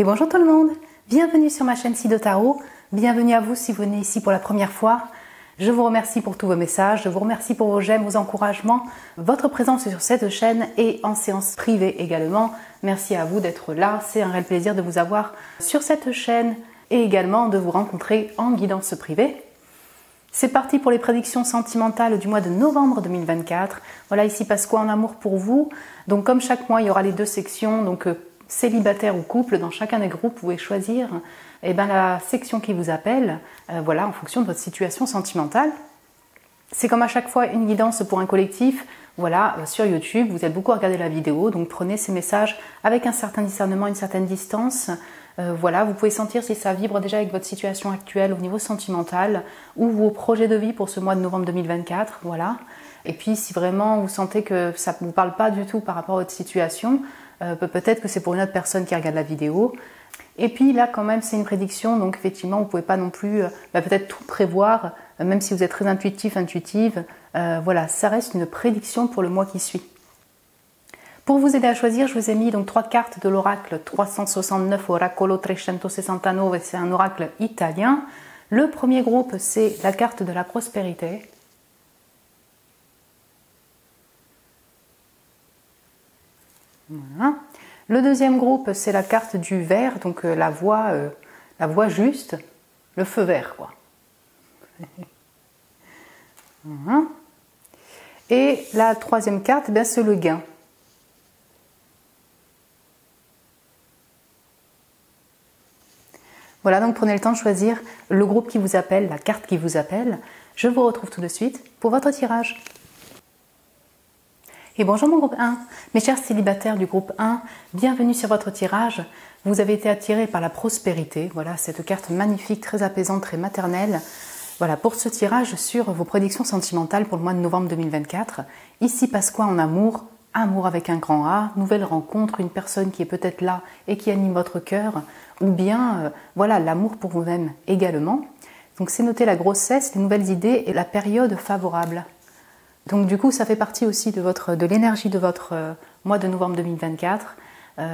Et bonjour tout le monde, bienvenue sur ma chaîne Sido Tarot, bienvenue à vous si vous venez ici pour la première fois. Je vous remercie pour tous vos messages, je vous remercie pour vos j'aime, vos encouragements, votre présence sur cette chaîne et en séance privée également. Merci à vous d'être là, c'est un réel plaisir de vous avoir sur cette chaîne et également de vous rencontrer en guidance privée. C'est parti pour les prédictions sentimentales du mois de novembre 2024. Voilà, ici passe quoi en amour pour vous. Donc comme chaque mois, il y aura les deux sections, donc célibataire ou couple, dans chacun des groupes, vous pouvez choisir la section qui vous appelle, voilà, en fonction de votre situation sentimentale. C'est comme à chaque fois une guidance pour un collectif. Voilà, sur YouTube, vous êtes beaucoup à regarder la vidéo, donc prenez ces messages avec un certain discernement, une certaine distance. Voilà, vous pouvez sentir si ça vibre déjà avec votre situation actuelle au niveau sentimental ou vos projets de vie pour ce mois de novembre 2024, voilà. Et puis si vraiment vous sentez que ça ne vous parle pas du tout par rapport à votre situation, peut-être que c'est pour une autre personne qui regarde la vidéo. Et puis là quand même c'est une prédiction, donc effectivement vous ne pouvez pas non plus peut-être tout prévoir, même si vous êtes très intuitif, intuitive. Voilà, ça reste une prédiction pour le mois qui suit. Pour vous aider à choisir, je vous ai mis donc 3 cartes de l'oracle 369 Oracolo 369, c'est un oracle italien. Le premier groupe, c'est la carte de la prospérité. Voilà. Le deuxième groupe, c'est la carte du vert, donc la voie juste, le feu vert, quoi. Voilà. Et la troisième carte, c'est le gain. Voilà, donc prenez le temps de choisir le groupe qui vous appelle, la carte qui vous appelle. Je vous retrouve tout de suite pour votre tirage. Et bonjour mon groupe 1, mes chers célibataires du groupe 1, bienvenue sur votre tirage. Vous avez été attirés par la prospérité, voilà cette carte magnifique, très apaisante, très maternelle. Voilà pour ce tirage sur vos prédictions sentimentales pour le mois de novembre 2024. Ici passe quoi en amour? Amour avec un grand A, nouvelle rencontre, une personne qui est peut-être là et qui anime votre cœur, ou bien voilà l'amour pour vous-même également. Donc c'est noté la grossesse, les nouvelles idées et la période favorable. Donc du coup ça fait partie aussi de l'énergie de votre mois de novembre 2024.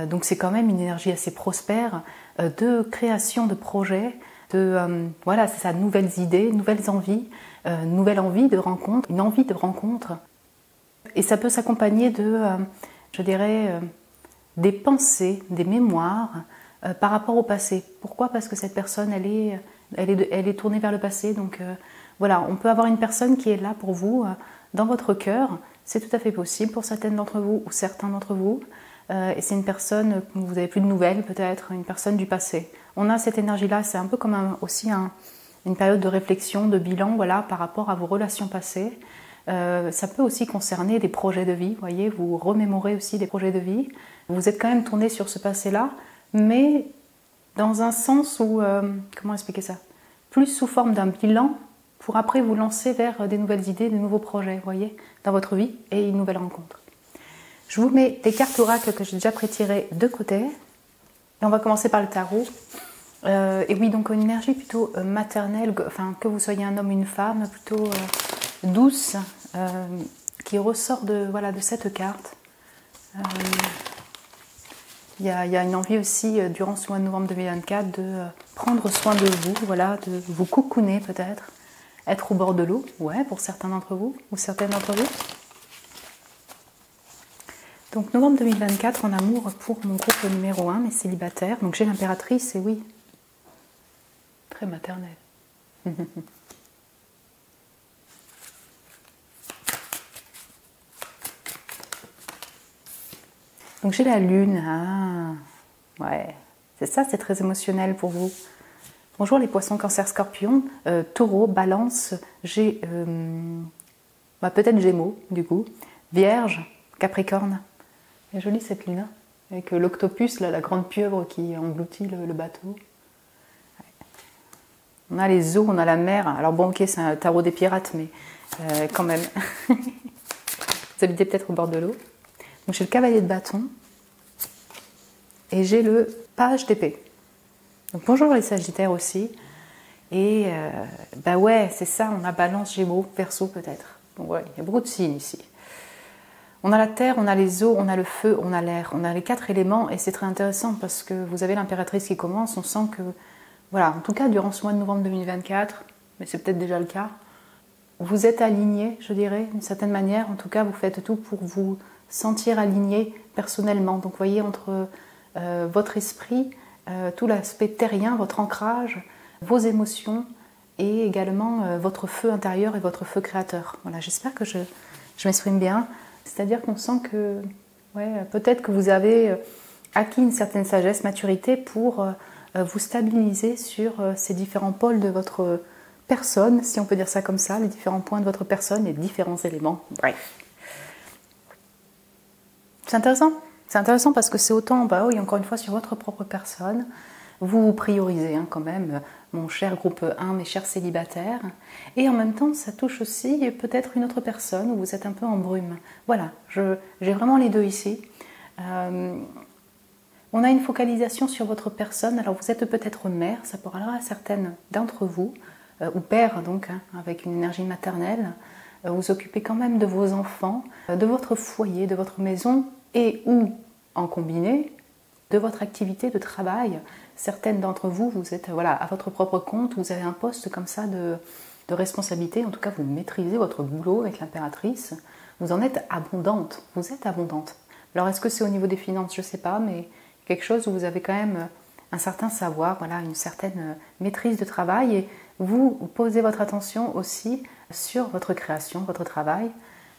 Donc c'est quand même une énergie assez prospère de création de projets, voilà c'est ça, nouvelles idées, nouvelles envies, nouvelle envie de rencontre, une envie de rencontre. Et ça peut s'accompagner de, je dirais, des pensées, des mémoires par rapport au passé. Pourquoi? Parce que cette personne, elle est tournée vers le passé. Donc voilà, on peut avoir une personne qui est là pour vous, dans votre cœur. C'est tout à fait possible pour certaines d'entre vous ou certains d'entre vous. Et c'est une personne que vous n'avez plus de nouvelles, peut-être, une personne du passé. On a cette énergie-là, c'est un peu comme aussi une période de réflexion, de bilan, voilà, par rapport à vos relations passées. Ça peut aussi concerner des projets de vie, voyez, vous remémorez aussi des projets de vie. Vous êtes quand même tourné sur ce passé-là, mais dans un sens où, comment expliquer ça? Plus sous forme d'un bilan pour après vous lancer vers des nouvelles idées, de nouveaux projets, voyez, dans votre vie et une nouvelle rencontre. Je vous mets des cartes oracles que j'ai déjà pré-tirées de côté. Et on va commencer par le tarot. Et oui, donc une énergie plutôt maternelle, enfin que vous soyez un homme ou une femme, plutôt douce, qui ressort de cette carte. Il y a une envie aussi durant ce mois de novembre 2024 de prendre soin de vous, voilà, de vous cocooner peut-être, être au bord de l'eau, ouais, pour certains d'entre vous ou certaines d'entre vous. Donc novembre 2024 en amour pour mon groupe numéro 1, mes célibataires. Donc j'ai l'impératrice et oui, très maternelle. Donc j'ai la lune, ouais, c'est ça, c'est très émotionnel pour vous. Bonjour les poissons, cancer, scorpion, taureau, balance, j'ai peut-être gémeaux du coup, vierge, capricorne. Elle est jolie cette lune, hein, avec l'octopus, la grande pieuvre qui engloutit le bateau. Ouais. On a les eaux, on a la mer, alors bon ok c'est un tarot des pirates, mais quand même. Vous habitez peut-être au bord de l'eau. Donc j'ai le cavalier de bâton et j'ai le page d'épée. Donc bonjour les sagittaires aussi. Et bah ouais, c'est ça, on a balance, gémeaux, verseau peut-être. Donc ouais, il y a beaucoup de signes ici. On a la terre, on a les eaux, on a le feu, on a l'air, on a les 4 éléments et c'est très intéressant parce que vous avez l'impératrice qui commence, on sent que, voilà, en tout cas durant ce mois de novembre 2024, mais c'est peut-être déjà le cas, vous êtes aligné, je dirais, d'une certaine manière, en tout cas vous faites tout pour vous sentir aligné personnellement. Donc vous voyez, entre votre esprit, tout l'aspect terrien, votre ancrage, vos émotions et également votre feu intérieur et votre feu créateur. Voilà, j'espère que je m'exprime bien. C'est-à-dire qu'on sent que peut-être que vous avez acquis une certaine sagesse, maturité pour vous stabiliser sur ces différents pôles de votre personne, si on peut dire ça comme ça, les différents points de votre personne, les différents éléments. Bref. C'est intéressant. C'est intéressant parce que c'est autant, oui, encore une fois, sur votre propre personne. Vous vous priorisez quand même, mon cher groupe 1, mes chers célibataires. Et en même temps, ça touche aussi peut-être une autre personne où vous êtes un peu en brume. Voilà, j'ai vraiment les deux ici. On a une focalisation sur votre personne. Alors vous êtes peut-être mère, ça parlera à certaines d'entre vous, ou père donc, avec une énergie maternelle. Vous occupez quand même de vos enfants, de votre foyer, de votre maison, et ou en combiné, de votre activité de travail. Certaines d'entre vous, vous êtes à votre propre compte, vous avez un poste comme ça de responsabilité, en tout cas vous maîtrisez votre boulot avec l'impératrice, vous en êtes abondante, vous êtes abondante. Alors est-ce que c'est au niveau des finances, je ne sais pas, mais quelque chose où vous avez quand même un certain savoir, une certaine maîtrise de travail, et vous posez votre attention aussi sur votre création, votre travail.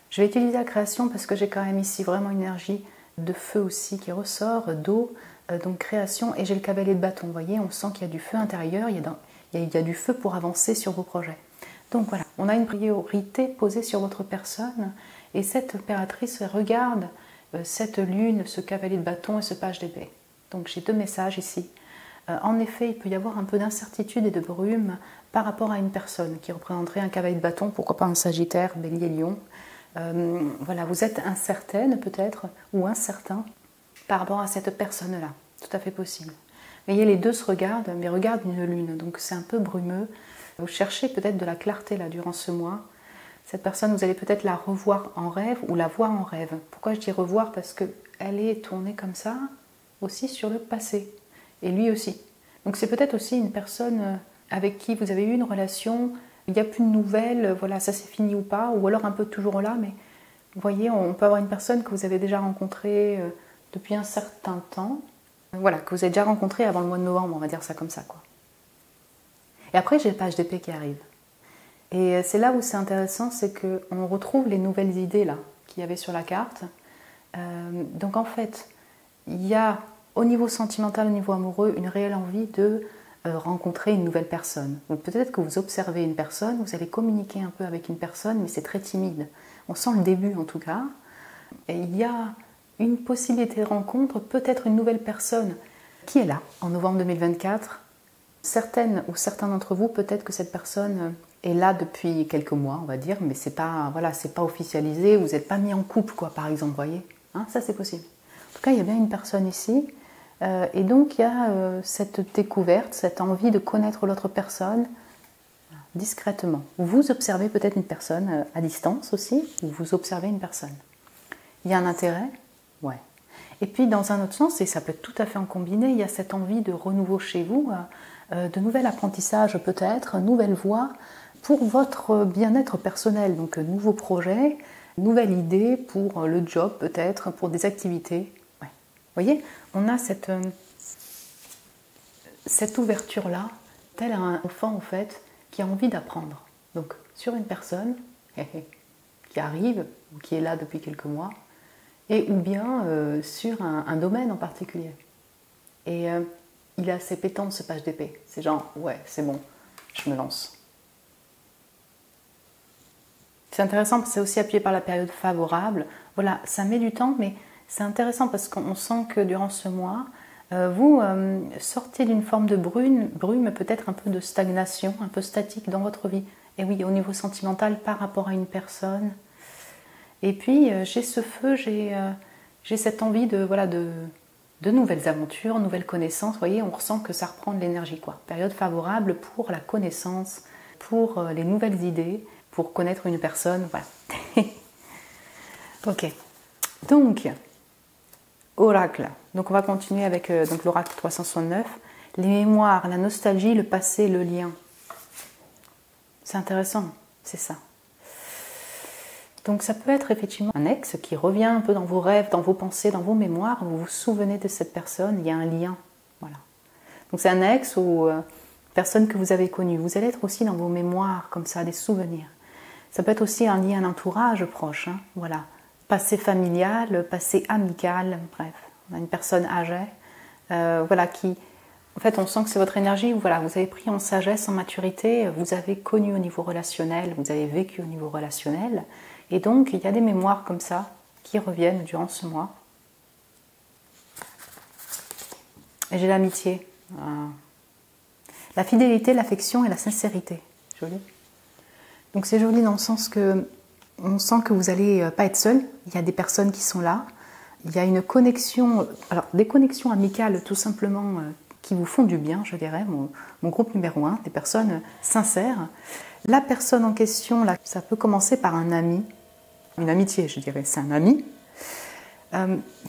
Je vais utiliser la création parce que j'ai quand même ici vraiment une énergie de feu aussi qui ressort, d'eau, donc création, et j'ai le cavalier de bâton. Vous voyez, on sent qu'il y a du feu intérieur, il y a du feu pour avancer sur vos projets. Donc voilà, on a une priorité posée sur votre personne, et cette impératrice regarde cette lune, ce cavalier de bâton et ce page d'épée. Donc j'ai deux messages ici. En effet, il peut y avoir un peu d'incertitude et de brume par rapport à une personne qui représenterait un cavalier de bâton, pourquoi pas un sagittaire, bélier, lion. Vous êtes incertaine peut-être, ou incertain par rapport à cette personne-là, tout à fait possible. Vous voyez, les deux se regardent, mais regardent une lune, donc c'est un peu brumeux. Vous cherchez peut-être de la clarté là durant ce mois. Cette personne, vous allez peut-être la revoir en rêve ou la voir en rêve. Pourquoi je dis revoir? Parce qu'elle est tournée comme ça aussi sur le passé, et lui aussi. Donc c'est peut-être aussi une personne avec qui vous avez eu une relation, il n'y a plus de nouvelles, ça s'est fini ou pas, ou alors un peu toujours là, mais vous voyez, on peut avoir une personne que vous avez déjà rencontrée depuis un certain temps, que vous avez déjà rencontrée avant le mois de novembre, on va dire ça comme ça, quoi. Et après, j'ai le page d'épée qui arrive. Et c'est là où c'est intéressant, c'est qu'on retrouve les nouvelles idées là qu'il y avait sur la carte. Donc en fait, il y a au niveau sentimental, au niveau amoureux, une réelle envie de rencontrer une nouvelle personne. Donc peut-être que vous observez une personne, vous allez communiquer un peu avec une personne, mais c'est très timide. On sent le début en tout cas. Et il y a une possibilité de rencontre, peut-être une nouvelle personne qui est là en novembre 2024. Certaines ou certains d'entre vous, peut-être que cette personne est là depuis quelques mois, on va dire, mais c'est pas officialisé, vous n'êtes pas mis en couple, quoi, par exemple, vous voyez. Ça, c'est possible. En tout cas, il y a bien une personne ici. Et donc, il y a cette découverte, cette envie de connaître l'autre personne discrètement. Vous observez peut-être une personne à distance aussi, ou vous observez une personne. Il y a un intérêt? Ouais. Et puis, dans un autre sens, et ça peut être tout à fait en combiné, il y a cette envie de renouveau chez vous, de nouvel apprentissage peut-être, nouvelle voie pour votre bien-être personnel. Donc, nouveaux projets, nouvelle idée pour le job peut-être, pour des activités. Ouais. Vous voyez, on a cette ouverture-là, tel un enfant en fait, qui a envie d'apprendre. Donc, sur une personne qui arrive, ou qui est là depuis quelques mois, et ou bien sur un domaine en particulier. Et il est assez pétant ce page d'épée. C'est genre, ouais, c'est bon, je me lance. C'est intéressant parce que c'est aussi appuyé par la période favorable. Voilà, ça met du temps, mais c'est intéressant parce qu'on sent que durant ce mois, vous sortez d'une forme de brume, peut-être un peu de stagnation, un peu statique dans votre vie. Et oui, au niveau sentimental, par rapport à une personne. Et puis, j'ai ce feu, j'ai cette envie de nouvelles aventures, nouvelles connaissances. Vous voyez, on ressent que ça reprend de l'énergie, quoi. Période favorable pour la connaissance, pour les nouvelles idées, pour connaître une personne, voilà. Ok. Donc, oracle. Donc on va continuer avec l'oracle 369. Les mémoires, la nostalgie, le passé, le lien. C'est intéressant, c'est ça. Donc ça peut être effectivement un ex qui revient un peu dans vos rêves, dans vos pensées, dans vos mémoires. Vous vous souvenez de cette personne, il y a un lien. Voilà. Donc c'est un ex ou personne que vous avez connue. Vous allez être aussi dans vos mémoires, comme ça, des souvenirs. Ça peut être aussi un lien, un entourage proche. Hein, voilà. Passé familial, passé amical, bref. On a une personne âgée, voilà, qui... En fait, on sent que c'est votre énergie. Voilà, vous avez pris en sagesse, en maturité. Vous avez connu au niveau relationnel, vous avez vécu au niveau relationnel. Et donc, il y a des mémoires comme ça qui reviennent durant ce mois. Et j'ai l'amitié. La fidélité, l'affection et la sincérité. Joli. Donc c'est joli dans le sens que on sent que vous n'allez pas être seul. Il y a des personnes qui sont là. Il y a une connexion, alors des connexions amicales tout simplement qui vous font du bien, je dirais. Mon groupe numéro 1, des personnes sincères. La personne en question, là, ça peut commencer par un ami, une amitié, je dirais. C'est un ami.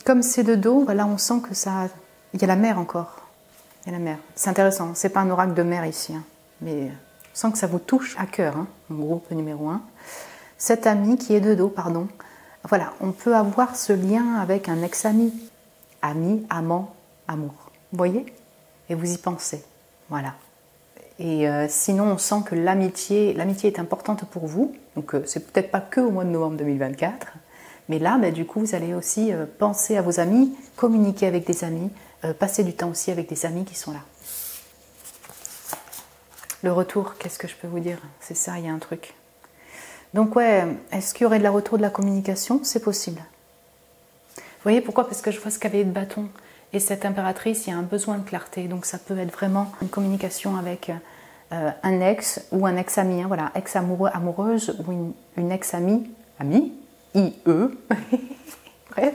Comme c'est de dos, voilà, on sent que ça... Il y a la mer encore. Il y a la mer. C'est intéressant. C'est pas un oracle de mer ici, hein, mais on sent que ça vous touche à cœur, hein, mon groupe numéro 1. Cet ami qui est de dos, pardon. Voilà, on peut avoir ce lien avec un ex-ami. Ami, amant, amour. Vous voyez? Et vous y pensez. Voilà. Et sinon, on sent que l'amitié est importante pour vous. Donc, c'est peut-être pas que au mois de novembre 2024. Mais là, du coup, vous allez aussi penser à vos amis, communiquer avec des amis, passer du temps aussi avec des amis qui sont là. Le retour, qu'est-ce que je peux vous dire? C'est ça, il y a un truc. Donc ouais, est-ce qu'il y aurait de la retour de la communication? C'est possible. Vous voyez pourquoi? Parce que je vois ce cavalier de bâton. Et cette impératrice, il y a un besoin de clarté. Donc ça peut être vraiment une communication avec un ex ou un ex-ami. Hein, voilà, ex-amoureux, amoureuse ou une ex-amie, amie, IE. Bref.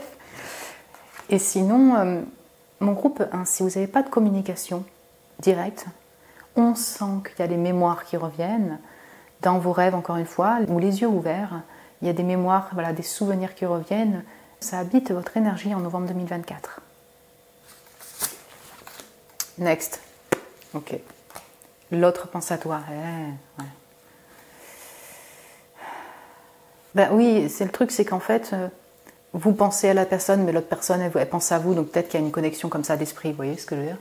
Et sinon, mon groupe 1, si vous n'avez pas de communication directe, on sent qu'il y a des mémoires qui reviennent dans vos rêves, encore une fois, ou les yeux ouverts. Il y a des mémoires, voilà, des souvenirs qui reviennent. Ça habite votre énergie en novembre 2024. Next. Ok. L'autre pense à toi. Ouais. Ben oui, c'est le truc, c'est qu'en fait, vous pensez à la personne, mais l'autre personne, elle pense à vous, donc peut-être qu'il y a une connexion comme ça d'esprit, vous voyez ce que je veux dire?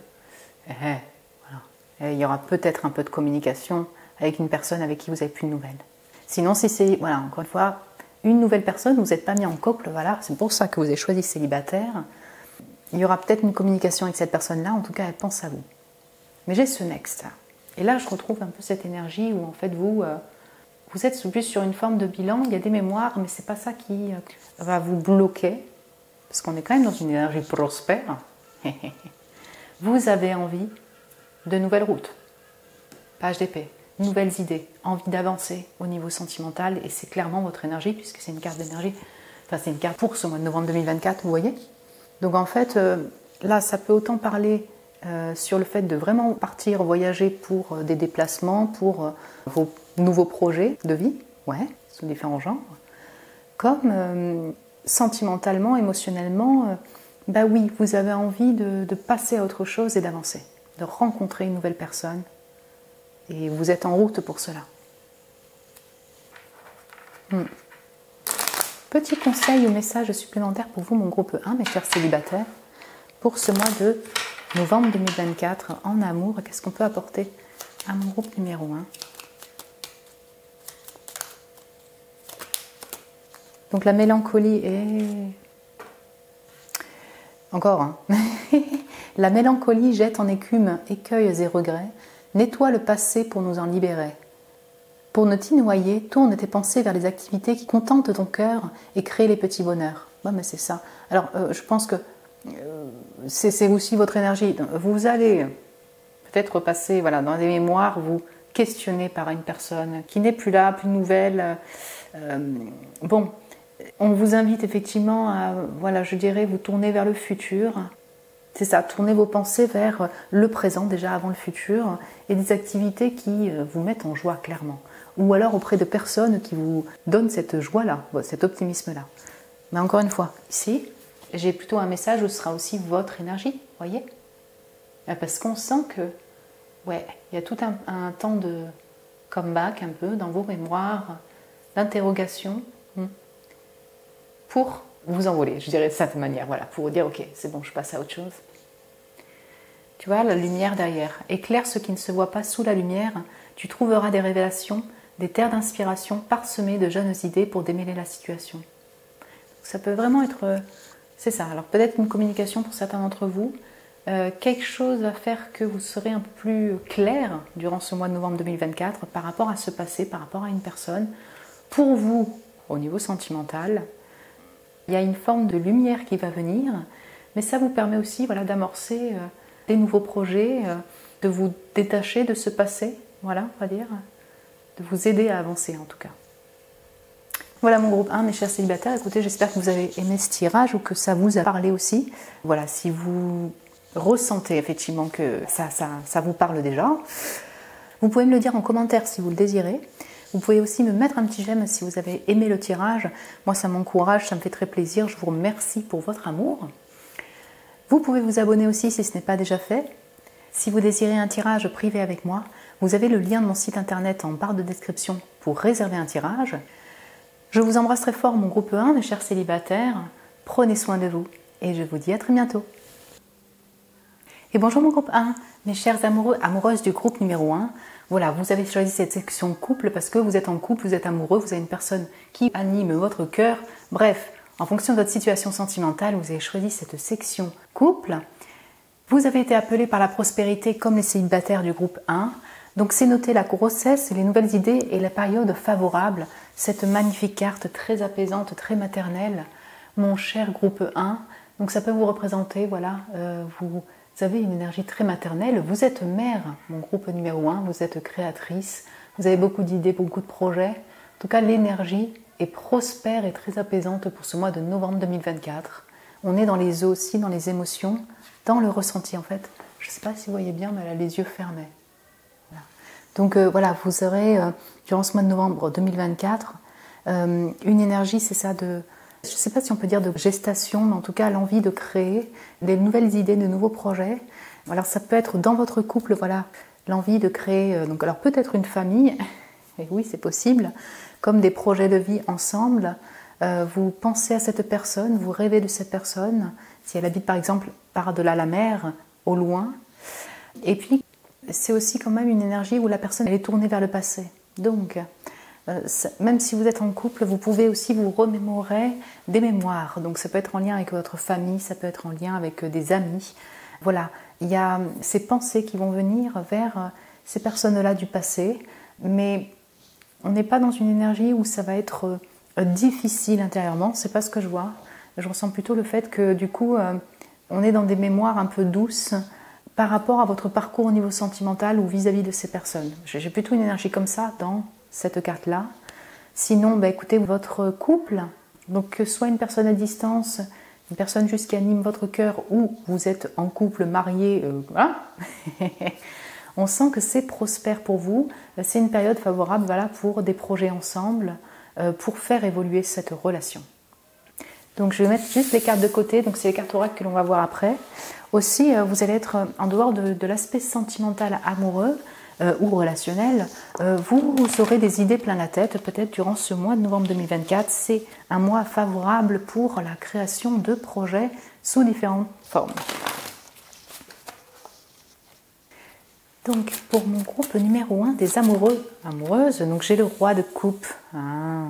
Voilà. Et il y aura peut-être un peu de communication avec une personne avec qui vous n'avez plus de nouvelles. Sinon, si c'est, voilà, encore une fois, une nouvelle personne, vous n'êtes pas mis en couple, voilà, c'est pour ça que vous avez choisi célibataire. Il y aura peut-être une communication avec cette personne-là, en tout cas, elle pense à vous. Mais j'ai ce next. Et là, je retrouve un peu cette énergie où, en fait, vous êtes plus sur une forme de bilan, il y a des mémoires, mais c'est pas ça qui va vous bloquer, parce qu'on est quand même dans une énergie prospère. Vous avez envie de nouvelles routes, page d'épée, nouvelles idées, envie d'avancer au niveau sentimental, et c'est clairement votre énergie, puisque c'est une carte d'énergie, enfin c'est une carte pour ce mois de novembre 2024, vous voyez. Donc en fait, là, ça peut autant parler sur le fait de vraiment partir, voyager pour des déplacements, pour vos nouveaux projets de vie, ouais, sous différents genres, comme sentimentalement, émotionnellement, bah oui, vous avez envie de passer à autre chose et d'avancer, de rencontrer une nouvelle personne, et vous êtes en route pour cela. Petit conseil ou message supplémentaire pour vous, mon groupe 1, mes chers célibataires, pour ce mois de novembre 2024, en amour, qu'est-ce qu'on peut apporter à mon groupe numéro 1? Donc la mélancolie est... Encore, hein. La mélancolie jette en écume écueils et regrets, nettoie le passé pour nous en libérer. Pour ne t'y noyer, tourne tes pensées vers les activités qui contentent ton cœur et créent les petits bonheurs. Ouais, mais c'est ça. Alors, je pense que c'est aussi votre énergie. Vous allez peut-être repasser voilà, dans des mémoires, vous questionner par une personne qui n'est plus là, plus nouvelle. Bon, on vous invite effectivement à, voilà, je dirais, vous tourner vers le futur. C'est ça, tourner vos pensées vers le présent déjà avant le futur et des activités qui vous mettent en joie clairement. Ou alors auprès de personnes qui vous donnent cette joie-là, cet optimisme-là. Mais encore une fois, ici, j'ai plutôt un message où ce sera aussi votre énergie, voyez? Parce qu'on sent que, ouais, il y a tout un temps de comeback un peu dans vos mémoires, d'interrogation, pour vous envoler, je dirais de cette manière, voilà, pour vous dire, ok, c'est bon, je passe à autre chose. Tu vois, la lumière derrière. Éclaire ce qui ne se voit pas sous la lumière, tu trouveras des révélations, des terres d'inspiration parsemées de jeunes idées pour démêler la situation. Ça peut vraiment être, c'est ça, alors peut-être une communication pour certains d'entre vous, quelque chose va faire que vous serez un peu plus clair durant ce mois de novembre 2024 par rapport à ce passé, par rapport à une personne. Pour vous, au niveau sentimental, il y a une forme de lumière qui va venir, mais ça vous permet aussi voilà, d'amorcer des nouveaux projets, de vous détacher de ce passé, voilà, on va dire, de vous aider à avancer en tout cas. Voilà mon groupe 1, mes chers célibataires. Écoutez, j'espère que vous avez aimé ce tirage ou que ça vous a parlé aussi. Voilà, si vous ressentez effectivement que ça vous parle déjà, vous pouvez me le dire en commentaire si vous le désirez. Vous pouvez aussi me mettre un petit j'aime si vous avez aimé le tirage. Moi, ça m'encourage, ça me fait très plaisir. Je vous remercie pour votre amour. Vous pouvez vous abonner aussi si ce n'est pas déjà fait. Si vous désirez un tirage privé avec moi, vous avez le lien de mon site internet en barre de description pour réserver un tirage. Je vous embrasse très fort, mon groupe 1, mes chers célibataires. Prenez soin de vous et je vous dis à très bientôt. Et bonjour mon groupe 1, mes chers amoureux, amoureuses du groupe numéro 1. Voilà, vous avez choisi cette section couple parce que vous êtes en couple, vous êtes amoureux, vous avez une personne qui anime votre cœur. Bref, en fonction de votre situation sentimentale, vous avez choisi cette section couple. Vous avez été appelé par la prospérité comme les célibataires du groupe 1. Donc c'est noté la grossesse, les nouvelles idées et la période favorable. Cette magnifique carte très apaisante, très maternelle. Mon cher groupe 1. Donc ça peut vous représenter, voilà, vous avez une énergie très maternelle. Vous êtes mère, mon groupe numéro 1. Vous êtes créatrice. Vous avez beaucoup d'idées, beaucoup de projets. En tout cas, l'énergie est prospère et très apaisante pour ce mois de novembre 2024. On est dans les eaux aussi, dans les émotions, dans le ressenti en fait. Je ne sais pas si vous voyez bien, mais elle a les yeux fermés. Voilà. Donc voilà, vous aurez, durant ce mois de novembre 2024, une énergie, c'est ça, de... Je ne sais pas si on peut dire de gestation, mais en tout cas l'envie de créer des nouvelles idées, de nouveaux projets. Alors ça peut être dans votre couple, voilà, l'envie de créer, donc alors peut-être une famille, et oui c'est possible, comme des projets de vie ensemble. Vous pensez à cette personne, vous rêvez de cette personne, si elle habite par exemple par-delà la mer, au loin. Et puis c'est aussi quand même une énergie où la personne elle est tournée vers le passé. Donc même si vous êtes en couple, vous pouvez aussi vous remémorer des mémoires. Donc ça peut être en lien avec votre famille, ça peut être en lien avec des amis. Voilà, il y a ces pensées qui vont venir vers ces personnes-là du passé, mais on n'est pas dans une énergie où ça va être difficile intérieurement, c'est pas ce que je vois. Je ressens plutôt le fait que du coup, on est dans des mémoires un peu douces par rapport à votre parcours au niveau sentimental ou vis-à-vis de ces personnes. J'ai plutôt une énergie comme ça dans cette carte-là. Sinon, bah, écoutez, votre couple, donc que ce soit une personne à distance, une personne juste qui anime votre cœur ou vous êtes en couple, marié, voilà. On sent que c'est prospère pour vous. C'est une période favorable voilà, pour des projets ensemble, pour faire évoluer cette relation. Donc je vais mettre juste les cartes de côté, donc c'est les cartes oracles que l'on va voir après. Aussi, vous allez être en dehors de l'aspect sentimental amoureux ou relationnel, vous aurez des idées plein la tête, peut-être durant ce mois de novembre 2024. C'est un mois favorable pour la création de projets sous différentes formes. Donc pour mon groupe numéro 1 des amoureux, amoureuses, donc j'ai le roi de coupe. Ah.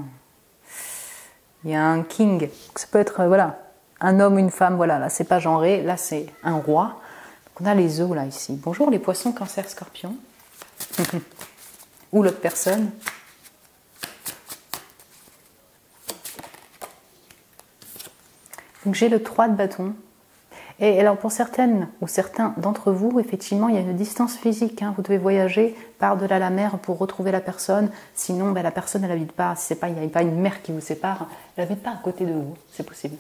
Il y a un king, ça peut être voilà, un homme, une femme, voilà, là c'est pas genré, là c'est un roi. Donc on a les eaux là ici. Bonjour les poissons, cancer, scorpion. Ou l'autre personne. Donc j'ai le 3 de bâton. Et alors pour certaines ou certains d'entre vous, effectivement, il y a une distance physique. Hein. Vous devez voyager par-delà la mer pour retrouver la personne. Sinon, ben, la personne, elle n'habite pas. Si il n'y a pas une mer qui vous sépare, elle n'habite pas à côté de vous. C'est possible.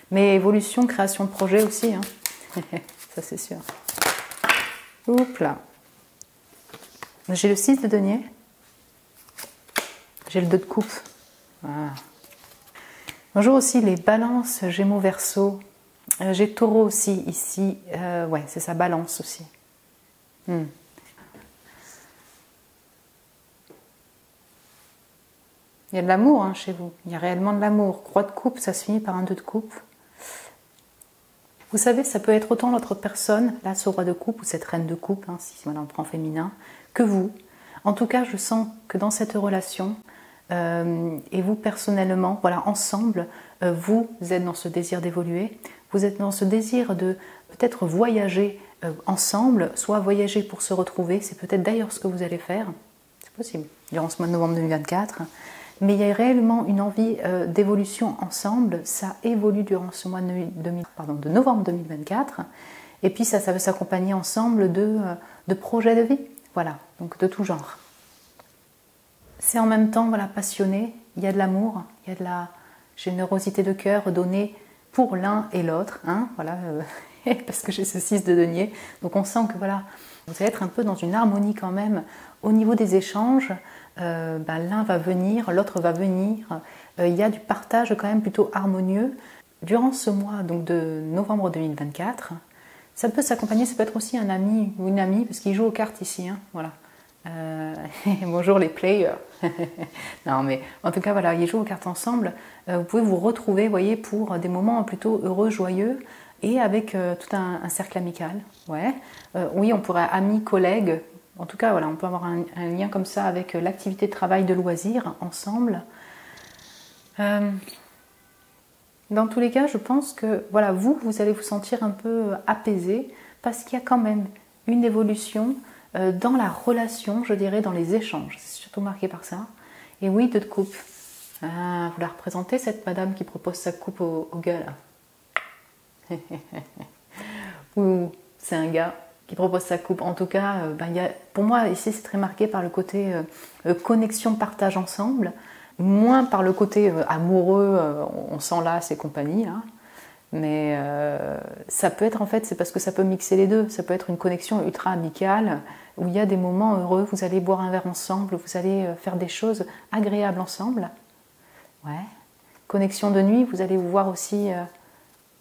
Mais évolution, création de projet aussi. Hein. Ça, c'est sûr. Oups là. J'ai le 6 de denier. J'ai le 2 de coupe. Voilà. Bonjour aussi les balances, Gémeaux, Verseau. J'ai Taureau aussi ici. Ouais, c'est ça, balance aussi. Hmm. Il y a de l'amour hein, chez vous. Il y a réellement de l'amour. Croix de coupe, ça se finit par un 2 de coupe. Vous savez, ça peut être autant l'autre personne, là ce roi de coupe ou cette reine de coupe, hein, si voilà, on prend féminin, que vous. En tout cas, je sens que dans cette relation, et vous personnellement, voilà, ensemble, vous êtes dans ce désir d'évoluer, vous êtes dans ce désir de peut-être voyager ensemble, soit voyager pour se retrouver, c'est peut-être d'ailleurs ce que vous allez faire, c'est possible, durant ce mois de novembre 2024, mais il y a réellement une envie d'évolution ensemble, ça évolue durant ce mois de novembre 2024, et puis ça va s'accompagner ensemble de projets de vie, voilà, donc de tout genre. C'est en même temps voilà, passionné, il y a de l'amour, il y a de la générosité de cœur donnée pour l'un et l'autre, hein, voilà, parce que j'ai ce 6 de denier, donc on sent que voilà, vous allez être un peu dans une harmonie quand même au niveau des échanges, l'un va venir, l'autre va venir, il y a du partage quand même plutôt harmonieux durant ce mois donc de novembre 2024. Ça peut s'accompagner, ça peut être aussi un ami ou une amie, parce qu'il joue aux cartes ici, hein, voilà. Bonjour les players. Non mais en tout cas voilà, ils jouent aux cartes ensemble. Vous pouvez vous retrouver, voyez, pour des moments plutôt heureux, joyeux et avec tout un cercle amical. Ouais. Oui, on pourrait amis, collègues. En tout cas voilà, on peut avoir un lien comme ça avec l'activité de travail, de loisirs ensemble. Dans tous les cas, je pense que voilà, vous allez vous sentir un peu apaisé parce qu'il y a quand même une évolution dans la relation, je dirais, dans les échanges. C'est surtout marqué par ça. Et oui, 2 de coupe. Ah, vous la représentez, cette madame qui propose sa coupe au gars, là. Ou c'est un gars qui propose sa coupe. En tout cas, pour moi, ici, c'est très marqué par le côté connexion, partage ensemble. Moins par le côté amoureux, on s'enlace et compagnie, là. Mais ça peut être en fait, c'est parce que ça peut mixer les deux. Ça peut être une connexion ultra amicale où il y a des moments heureux, vous allez boire un verre ensemble, vous allez faire des choses agréables ensemble. Ouais. Connexion de nuit, vous allez vous voir aussi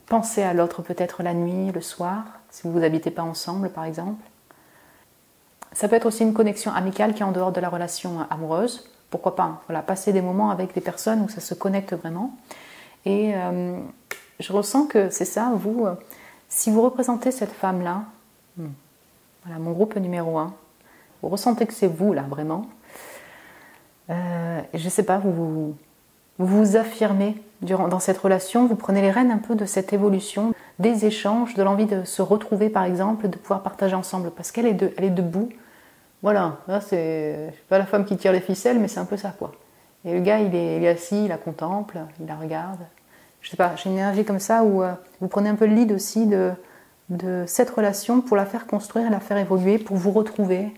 penser à l'autre peut-être la nuit, le soir, si vous n'habitez pas ensemble par exemple. Ça peut être aussi une connexion amicale qui est en dehors de la relation amoureuse. Pourquoi pas, hein. Voilà, passer des moments avec des personnes où ça se connecte vraiment. Et je ressens que c'est ça, vous, si vous représentez cette femme-là, voilà, mon groupe numéro 1, vous ressentez que c'est vous, là, vraiment. Je ne sais pas, vous affirmez dans cette relation, vous prenez les rênes un peu de cette évolution, des échanges, de l'envie de se retrouver, par exemple, de pouvoir partager ensemble, parce qu'elle est debout. Voilà, là, c'est pas la femme qui tire les ficelles, mais c'est un peu ça, quoi. Et le gars, il est assis, il la contemple, il la regarde. Je sais pas, j'ai une énergie comme ça où vous prenez un peu le lead aussi de cette relation pour la faire construire, la faire évoluer, pour vous retrouver.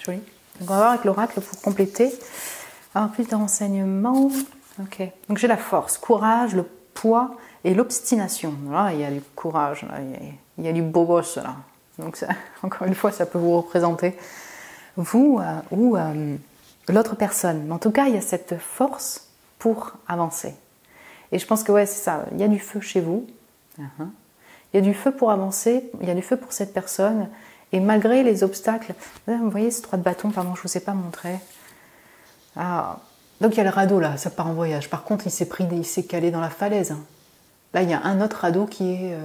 Joli. Donc on va voir avec l'oracle pour compléter. Alors plus de renseignements. Ok. Donc j'ai la force, courage, le poids et l'obstination. Là, il y a du courage, là, il y a du beau gosse là. Donc ça, encore une fois, ça peut vous représenter vous ou l'autre personne. Mais en tout cas, il y a cette force pour avancer. Et je pense que ouais, c'est ça, il y a du feu chez vous, il y a du feu pour avancer, il y a du feu pour cette personne, et malgré les obstacles, vous voyez ce 3 de bâton, pardon, je ne vous ai pas montré. Ah, donc il y a le radeau là, ça part en voyage, par contre il s'est calé dans la falaise. Là il y a un autre radeau qui est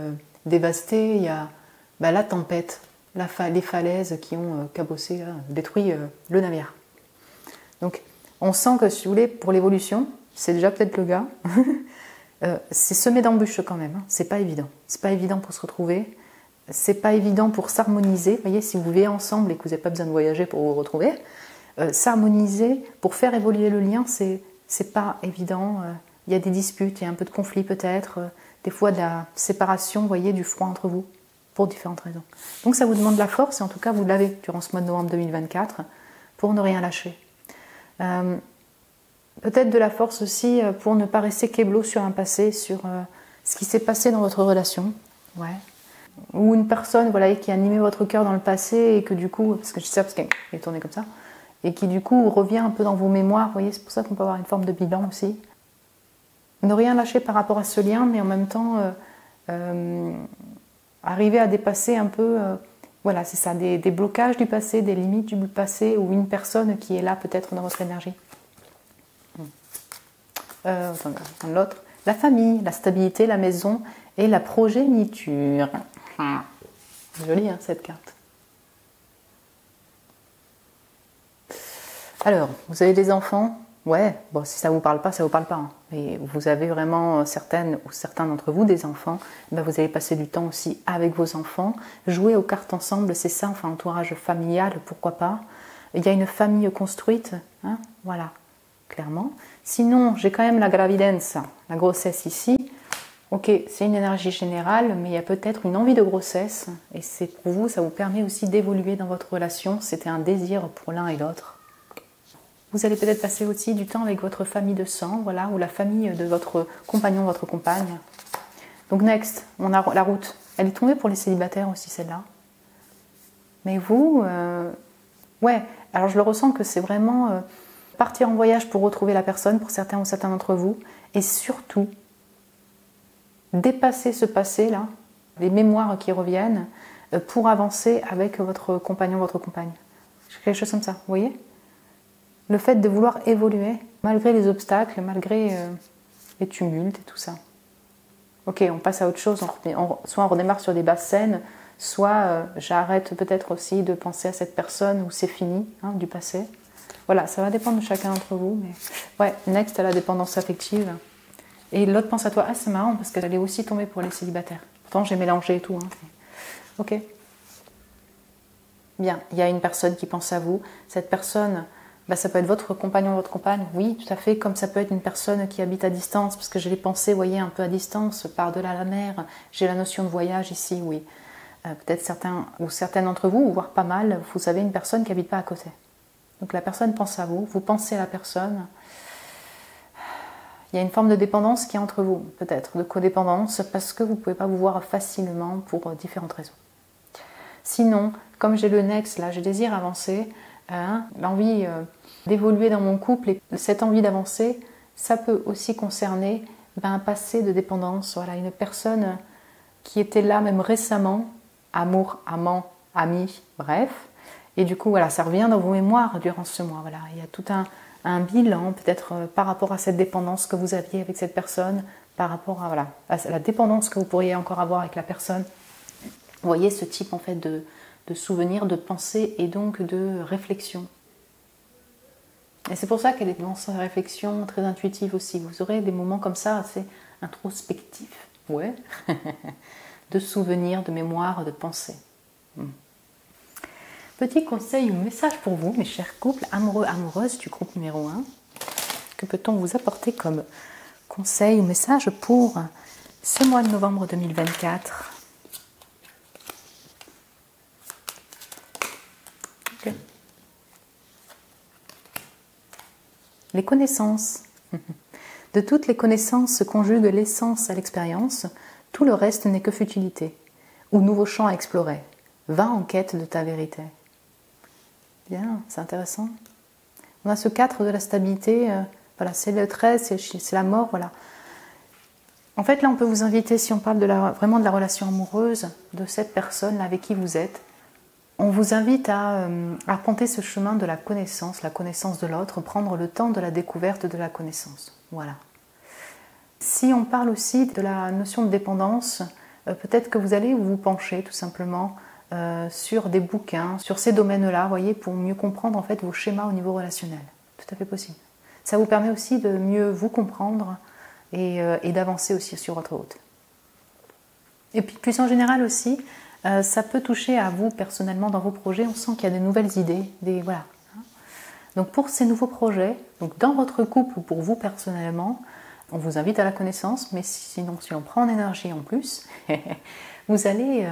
dévasté, il y a la tempête, les falaises qui ont cabossé, là, détruit le navire. Donc on sent que si vous voulez, pour l'évolution, c'est déjà peut-être le gars, c'est semé d'embûches quand même, hein. C'est pas évident. C'est pas évident pour se retrouver, c'est pas évident pour s'harmoniser. Vous voyez, si vous vivez ensemble et que vous n'avez pas besoin de voyager pour vous retrouver, s'harmoniser, pour faire évoluer le lien, c'est pas évident. Il y a des disputes, il y a un peu de conflit peut-être, des fois de la séparation, vous voyez, du froid entre vous, pour différentes raisons. Donc ça vous demande de la force, et en tout cas vous l'avez durant ce mois de novembre 2024, pour ne rien lâcher. Peut-être de la force aussi pour ne pas rester keblo sur un passé, sur ce qui s'est passé dans votre relation. Ouais. Ou une personne voilà, qui a animé votre cœur dans le passé et que du coup, parce que je sais ça parce qu'il est tourné comme ça, et qui du coup revient un peu dans vos mémoires. Vous voyez, c'est pour ça qu'on peut avoir une forme de bilan aussi. Ne rien lâcher par rapport à ce lien, mais en même temps arriver à dépasser un peu, voilà, c'est ça, des blocages du passé, des limites du passé, ou une personne qui est là peut-être dans votre énergie. L'autre, la famille, la stabilité, la maison et la progéniture. Jolie hein, cette carte. Alors, vous avez des enfants? Ouais, bon, si ça vous parle pas, ça vous parle pas. Hein. Mais vous avez vraiment certaines ou certains d'entre vous des enfants, ben vous allez passer du temps aussi avec vos enfants, jouer aux cartes ensemble, c'est ça, enfin entourage familial, pourquoi pas. Il y a une famille construite, hein, voilà, clairement. Sinon, j'ai quand même la gravidenza, la grossesse ici. Ok, c'est une énergie générale, mais il y a peut-être une envie de grossesse, et c'est pour vous, ça vous permet aussi d'évoluer dans votre relation. C'était un désir pour l'un et l'autre. Vous allez peut-être passer aussi du temps avec votre famille de sang, voilà, ou la famille de votre compagnon, votre compagne. Donc next, on a la route. Elle est tombée pour les célibataires aussi, celle-là. Mais vous, ouais, alors je le ressens que c'est vraiment partir en voyage pour retrouver la personne, pour certains ou certains d'entre vous, et surtout, dépasser ce passé-là, les mémoires qui reviennent, pour avancer avec votre compagnon, votre compagne. Quelque chose comme ça, vous voyez ? Le fait de vouloir évoluer, malgré les obstacles, malgré les tumultes et tout ça. Ok, on passe à autre chose, soit on redémarre sur des basses scènes, soit j'arrête peut-être aussi de penser à cette personne où c'est fini, hein, du passé. Voilà, ça va dépendre de chacun d'entre vous. Mais ouais, next à la dépendance affective. Et l'autre pense à toi. Ah, c'est marrant parce qu'elle est aussi tombée pour les célibataires. Pourtant, j'ai mélangé et tout. Hein. Ok. Bien, il y a une personne qui pense à vous. Cette personne... Bah, ça peut être votre compagnon, votre compagne, oui, tout à fait, comme ça peut être une personne qui habite à distance, parce que j'ai les pensées, vous voyez, un peu à distance, par-delà la mer, j'ai la notion de voyage ici, oui. Peut-être certains ou certaines d'entre vous, voire pas mal, vous avez une personne qui n'habite pas à côté. Donc la personne pense à vous, vous pensez à la personne. Il y a une forme de dépendance qui est entre vous, peut-être, de codépendance, parce que vous ne pouvez pas vous voir facilement pour différentes raisons. Sinon, comme j'ai le next, là, je désire avancer, l'envie d'évoluer dans mon couple et cette envie d'avancer, ça peut aussi concerner un passé de dépendance. Voilà, une personne qui était là même récemment, amour, amant, ami, bref. Et du coup, voilà, ça revient dans vos mémoires durant ce mois. Voilà, il y a tout un bilan peut-être par rapport à cette dépendance que vous aviez avec cette personne, par rapport à, voilà, à la dépendance que vous pourriez encore avoir avec la personne. Vous voyez ce type en fait de souvenirs, de pensées et donc de réflexion. Et c'est pour ça qu'elle est dans sa réflexion très intuitive aussi. Vous aurez des moments comme ça assez introspectifs, ouais, de souvenirs, de mémoire, de pensées. Petit conseil ou message pour vous, mes chers couples amoureux, amoureuses du groupe numéro 1. Que peut-on vous apporter comme conseil ou message pour ce mois de novembre 2024 ? Okay. Les connaissances. De toutes les connaissances se conjugue l'essence à l'expérience, tout le reste n'est que futilité, ou nouveau champ à explorer. Va en quête de ta vérité. Bien, c'est intéressant. On a ce 4 de la stabilité, voilà, c'est le 13, c'est la mort, voilà. En fait, là, on peut vous inviter, si on parle vraiment de la relation amoureuse, de cette personne avec qui vous êtes, on vous invite à arpenter ce chemin de la connaissance de l'autre, prendre le temps de la découverte de la connaissance. Voilà. Si on parle aussi de la notion de dépendance, peut-être que vous allez vous pencher tout simplement sur des bouquins, sur ces domaines-là, voyez, pour mieux comprendre en fait vos schémas au niveau relationnel. Tout à fait possible. Ça vous permet aussi de mieux vous comprendre et d'avancer aussi sur votre route. Et puis plus en général aussi, ça peut toucher à vous personnellement dans vos projets. On sent qu'il y a de nouvelles idées, voilà. Donc pour ces nouveaux projets, donc dans votre couple ou pour vous personnellement, on vous invite à la connaissance, mais sinon si on prend en énergie en plus, vous allez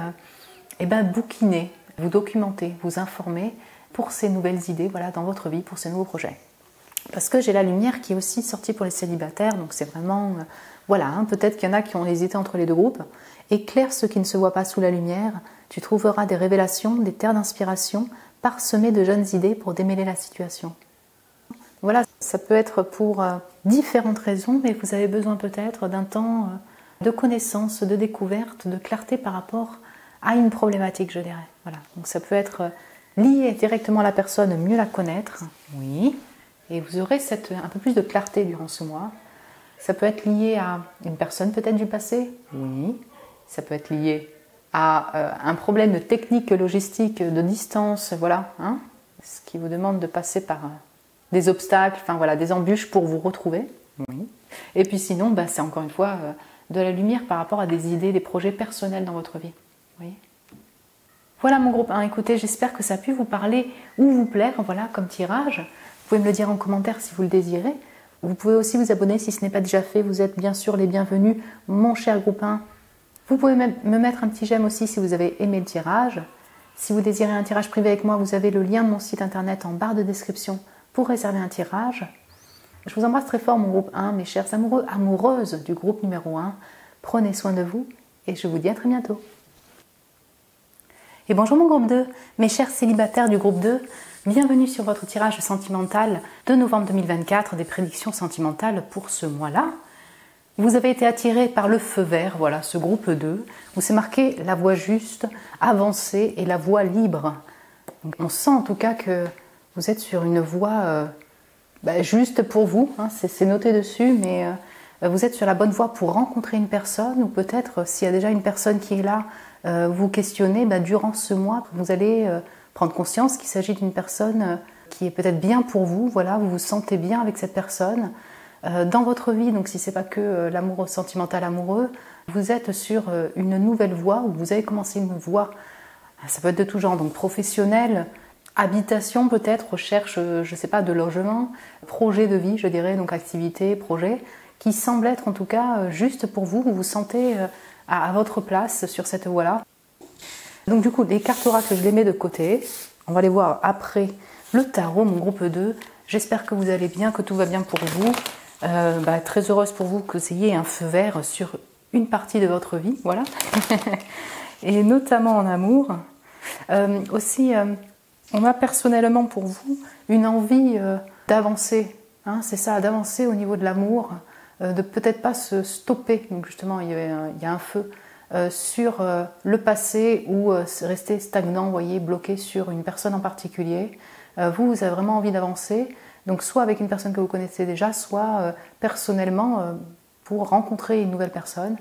bouquiner, vous documenter, vous informer pour ces nouvelles idées, voilà, dans votre vie, pour ces nouveaux projets. Parce que j'ai la lumière qui est aussi sortie pour les célibataires, donc c'est vraiment, voilà, hein, peut-être qu'il y en a qui ont hésité entre les deux groupes. Éclaire ce qui ne se voit pas sous la lumière, tu trouveras des révélations, des terres d'inspiration, parsemées de jeunes idées pour démêler la situation. Voilà, ça peut être pour différentes raisons, mais vous avez besoin peut-être d'un temps de connaissance, de découverte, de clarté par rapport à une problématique, je dirais. Voilà. Donc ça peut être lié directement à la personne, mieux la connaître. Oui. Et vous aurez un peu plus de clarté durant ce mois. Ça peut être lié à une personne peut-être du passé. Oui. Ça peut être lié à un problème de technique logistique, de distance, voilà. Hein, ce qui vous demande de passer par des obstacles, enfin voilà, des embûches pour vous retrouver. Oui. Et puis sinon, c'est encore une fois de la lumière par rapport à des idées, des projets personnels dans votre vie. Oui. Voilà mon groupe 1, écoutez, j'espère que ça a pu vous parler ou vous plaire, voilà, comme tirage. Vous pouvez me le dire en commentaire si vous le désirez. Vous pouvez aussi vous abonner si ce n'est pas déjà fait, vous êtes bien sûr les bienvenus, mon cher groupe 1. Vous pouvez me mettre un petit j'aime aussi si vous avez aimé le tirage. Si vous désirez un tirage privé avec moi, vous avez le lien de mon site internet en barre de description pour réserver un tirage. Je vous embrasse très fort mon groupe 1, mes chers amoureux, amoureuses du groupe numéro 1. Prenez soin de vous et je vous dis à très bientôt. Et bonjour mon groupe 2, mes chers célibataires du groupe 2, bienvenue sur votre tirage sentimental de novembre 2024, des prédictions sentimentales pour ce mois-là. Vous avez été attiré par le feu vert, voilà, ce groupe 2, où c'est marqué la voie juste, avancée et la voie libre. Donc, on sent en tout cas que vous êtes sur une voie juste pour vous, hein, c'est noté dessus, mais vous êtes sur la bonne voie pour rencontrer une personne, ou peut-être s'il y a déjà une personne qui est là, vous questionnez, durant ce mois, vous allez prendre conscience qu'il s'agit d'une personne qui est peut-être bien pour vous, voilà, vous vous sentez bien avec cette personne. Dans votre vie, donc si ce n'est pas que l'amour sentimental amoureux, vous êtes sur une nouvelle voie, ou vous avez commencé une voie, ça peut être de tout genre, donc professionnel, habitation peut-être, recherche, je ne sais pas, de logement, projet de vie, je dirais, donc activité, projet, qui semble être en tout cas juste pour vous, vous vous sentez à votre place sur cette voie-là. Donc du coup, les cartes oracles, je les mets de côté. On va les voir après le tarot, mon groupe 2. J'espère que vous allez bien, que tout va bien pour vous. Très heureuse pour vous que vous ayez un feu vert sur une partie de votre vie, voilà. Et notamment en amour. Aussi, on a personnellement pour vous une envie d'avancer. Hein, c'est ça, d'avancer au niveau de l'amour. De peut-être pas se stopper, donc justement il y a un feu sur le passé ou rester stagnant, vous voyez, bloqué sur une personne en particulier. Vous avez vraiment envie d'avancer, donc soit avec une personne que vous connaissez déjà, soit personnellement pour rencontrer une nouvelle personne.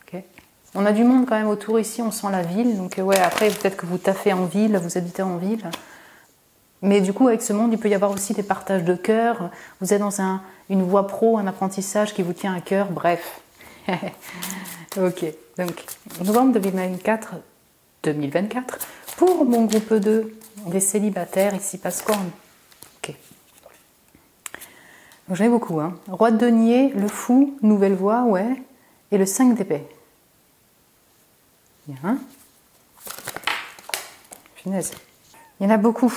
Okay. On a du monde quand même autour ici, on sent la ville, donc ouais, après peut-être que vous taffez en ville, vous habitez en ville. Mais du coup, avec ce monde, il peut y avoir aussi des partages de cœur. Vous êtes dans une voie pro, un apprentissage qui vous tient à cœur, bref. Ok, donc novembre 2024, pour mon groupe 2, des célibataires, ici passe quoi? Ok. Donc j'en ai beaucoup, hein. Roi de denier, le fou, nouvelle voie, ouais, et le 5 d'épée. Bien. Punaise. Il y en a beaucoup.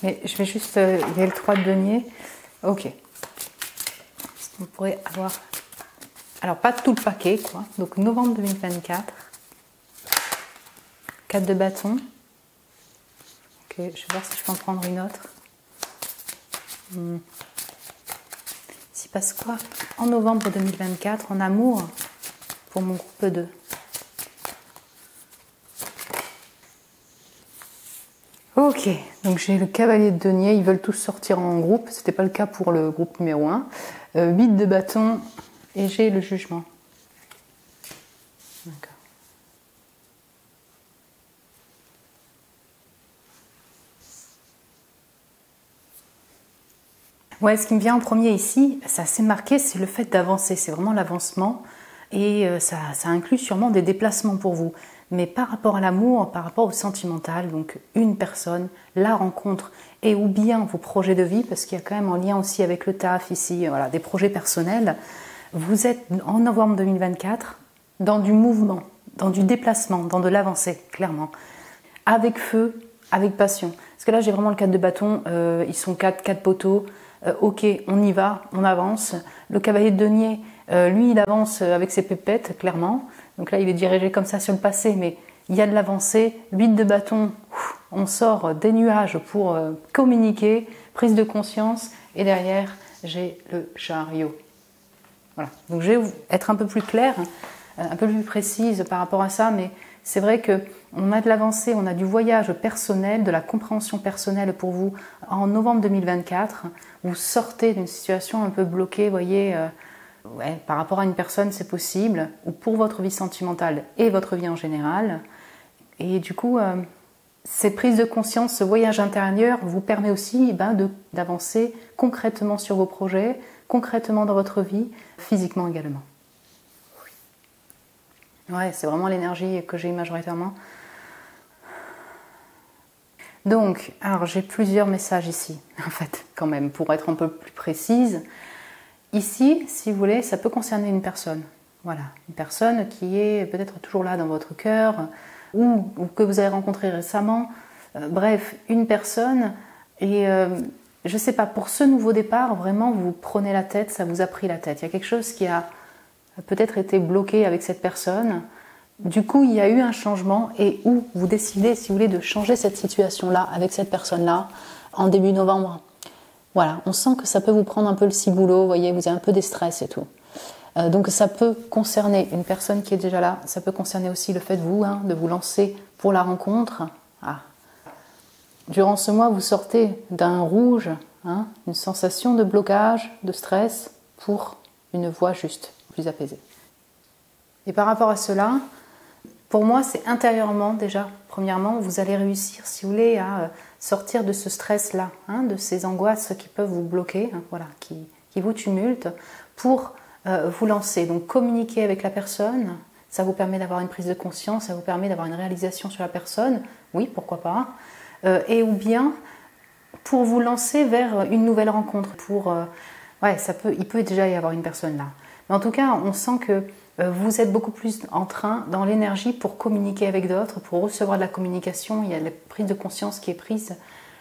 Mais je vais juste... il y a le 3 de denier. Ok. On pourrait avoir... Alors, pas tout le paquet, quoi. Donc, novembre 2024. 4 de bâton. Ok, je vais voir si je peux en prendre une autre. S'il passe quoi? En novembre 2024, en amour, pour mon groupe 2. Ok, donc j'ai le cavalier de denier, ils veulent tous sortir en groupe, c'était pas le cas pour le groupe numéro 1. 8 de bâton et j'ai le jugement. D'accord. Ouais, ce qui me vient en premier ici, c'est assez marqué, c'est le fait d'avancer, c'est vraiment l'avancement et ça inclut sûrement des déplacements pour vous. Mais par rapport à l'amour, par rapport au sentimental, donc une personne, la rencontre et ou bien vos projets de vie, parce qu'il y a quand même un lien aussi avec le taf ici, voilà, des projets personnels, vous êtes en novembre 2024 dans du mouvement, dans du déplacement, dans de l'avancée, clairement. Avec feu, avec passion. Parce que là, j'ai vraiment le 4 de bâton, ils sont 4 poteaux, ok, on y va, on avance. Le cavalier de denier, lui, il avance avec ses pépettes, clairement. Donc là, il est dirigé comme ça sur le passé, mais il y a de l'avancée. 8 de bâton, on sort des nuages pour communiquer, prise de conscience, et derrière, j'ai le chariot. Voilà. Donc je vais être un peu plus claire, un peu plus précise par rapport à ça, mais c'est vrai qu'on a de l'avancée, on a du voyage personnel, de la compréhension personnelle pour vous. En novembre 2024, vous sortez d'une situation un peu bloquée, vous voyez, par rapport à une personne, c'est possible, ou pour votre vie sentimentale et votre vie en général. Et du coup, ces prises de conscience, ce voyage intérieur vous permet aussi d'avancer concrètement sur vos projets, concrètement dans votre vie, physiquement également. Ouais, c'est vraiment l'énergie que j'ai majoritairement. Donc, alors j'ai plusieurs messages ici, en fait, quand même, pour être un peu plus précise. Ici, si vous voulez, ça peut concerner une personne. Voilà, une personne qui est peut-être toujours là dans votre cœur, ou que vous avez rencontré récemment. Bref, une personne. Et je ne sais pas, pour ce nouveau départ, vraiment, vous prenez la tête, ça vous a pris la tête. Il y a quelque chose qui a peut-être été bloqué avec cette personne. Du coup, il y a eu un changement et où vous décidez, si vous voulez, de changer cette situation-là avec cette personne-là en début novembre. Voilà, on sent que ça peut vous prendre un peu le ciboulot, vous voyez, vous avez un peu des stress et tout. Donc ça peut concerner une personne qui est déjà là, ça peut concerner aussi le fait de vous lancer pour la rencontre. Ah. Durant ce mois, vous sortez d'un rouge, une sensation de blocage, de stress, pour une voie juste, plus apaisée. Et par rapport à cela, pour moi, c'est intérieurement déjà, premièrement, vous allez réussir, si vous voulez, à sortir de ce stress-là, de ces angoisses qui peuvent vous bloquer, qui vous tumultent, pour vous lancer. Donc communiquer avec la personne, ça vous permet d'avoir une prise de conscience, ça vous permet d'avoir une réalisation sur la personne, oui, pourquoi pas, et ou bien pour vous lancer vers une nouvelle rencontre, il peut déjà y avoir une personne là. Mais en tout cas, on sent que vous êtes beaucoup plus en train, dans l'énergie, pour communiquer avec d'autres, pour recevoir de la communication. Il y a la prise de conscience qui est prise,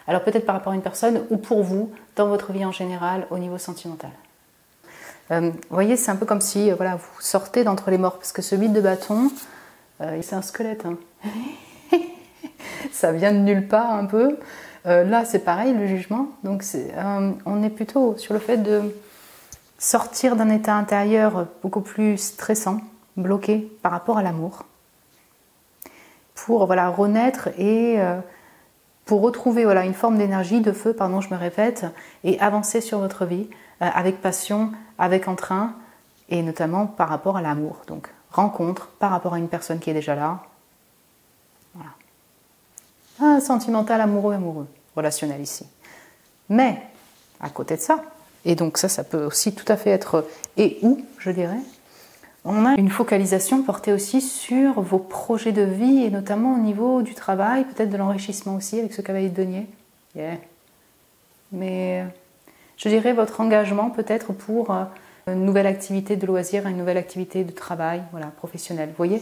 alors peut-être par rapport à une personne ou pour vous, dans votre vie en général, au niveau sentimental. Vous voyez, c'est un peu comme si vous sortez d'entre les morts, parce que ce 8 de bâton, c'est un squelette. Ça vient de nulle part un peu. Là, c'est pareil, le jugement. Donc, on est plutôt sur le fait de sortir d'un état intérieur beaucoup plus stressant, bloqué par rapport à l'amour, pour renaître et pour retrouver une forme d'énergie, de feu, je me répète, et avancer sur votre vie avec passion, avec entrain, et notamment par rapport à l'amour. Donc, rencontre par rapport à une personne qui est déjà là. Voilà. Sentimental, amoureux, relationnel ici. Mais, à côté de ça, et donc ça peut aussi tout à fait être et ou, je dirais, on a une focalisation portée aussi sur vos projets de vie et notamment au niveau du travail, peut-être de l'enrichissement aussi avec ce cavalier de denier. Yeah. Mais je dirais votre engagement peut-être pour une nouvelle activité de loisir, une nouvelle activité de travail, professionnelle. Vous voyez,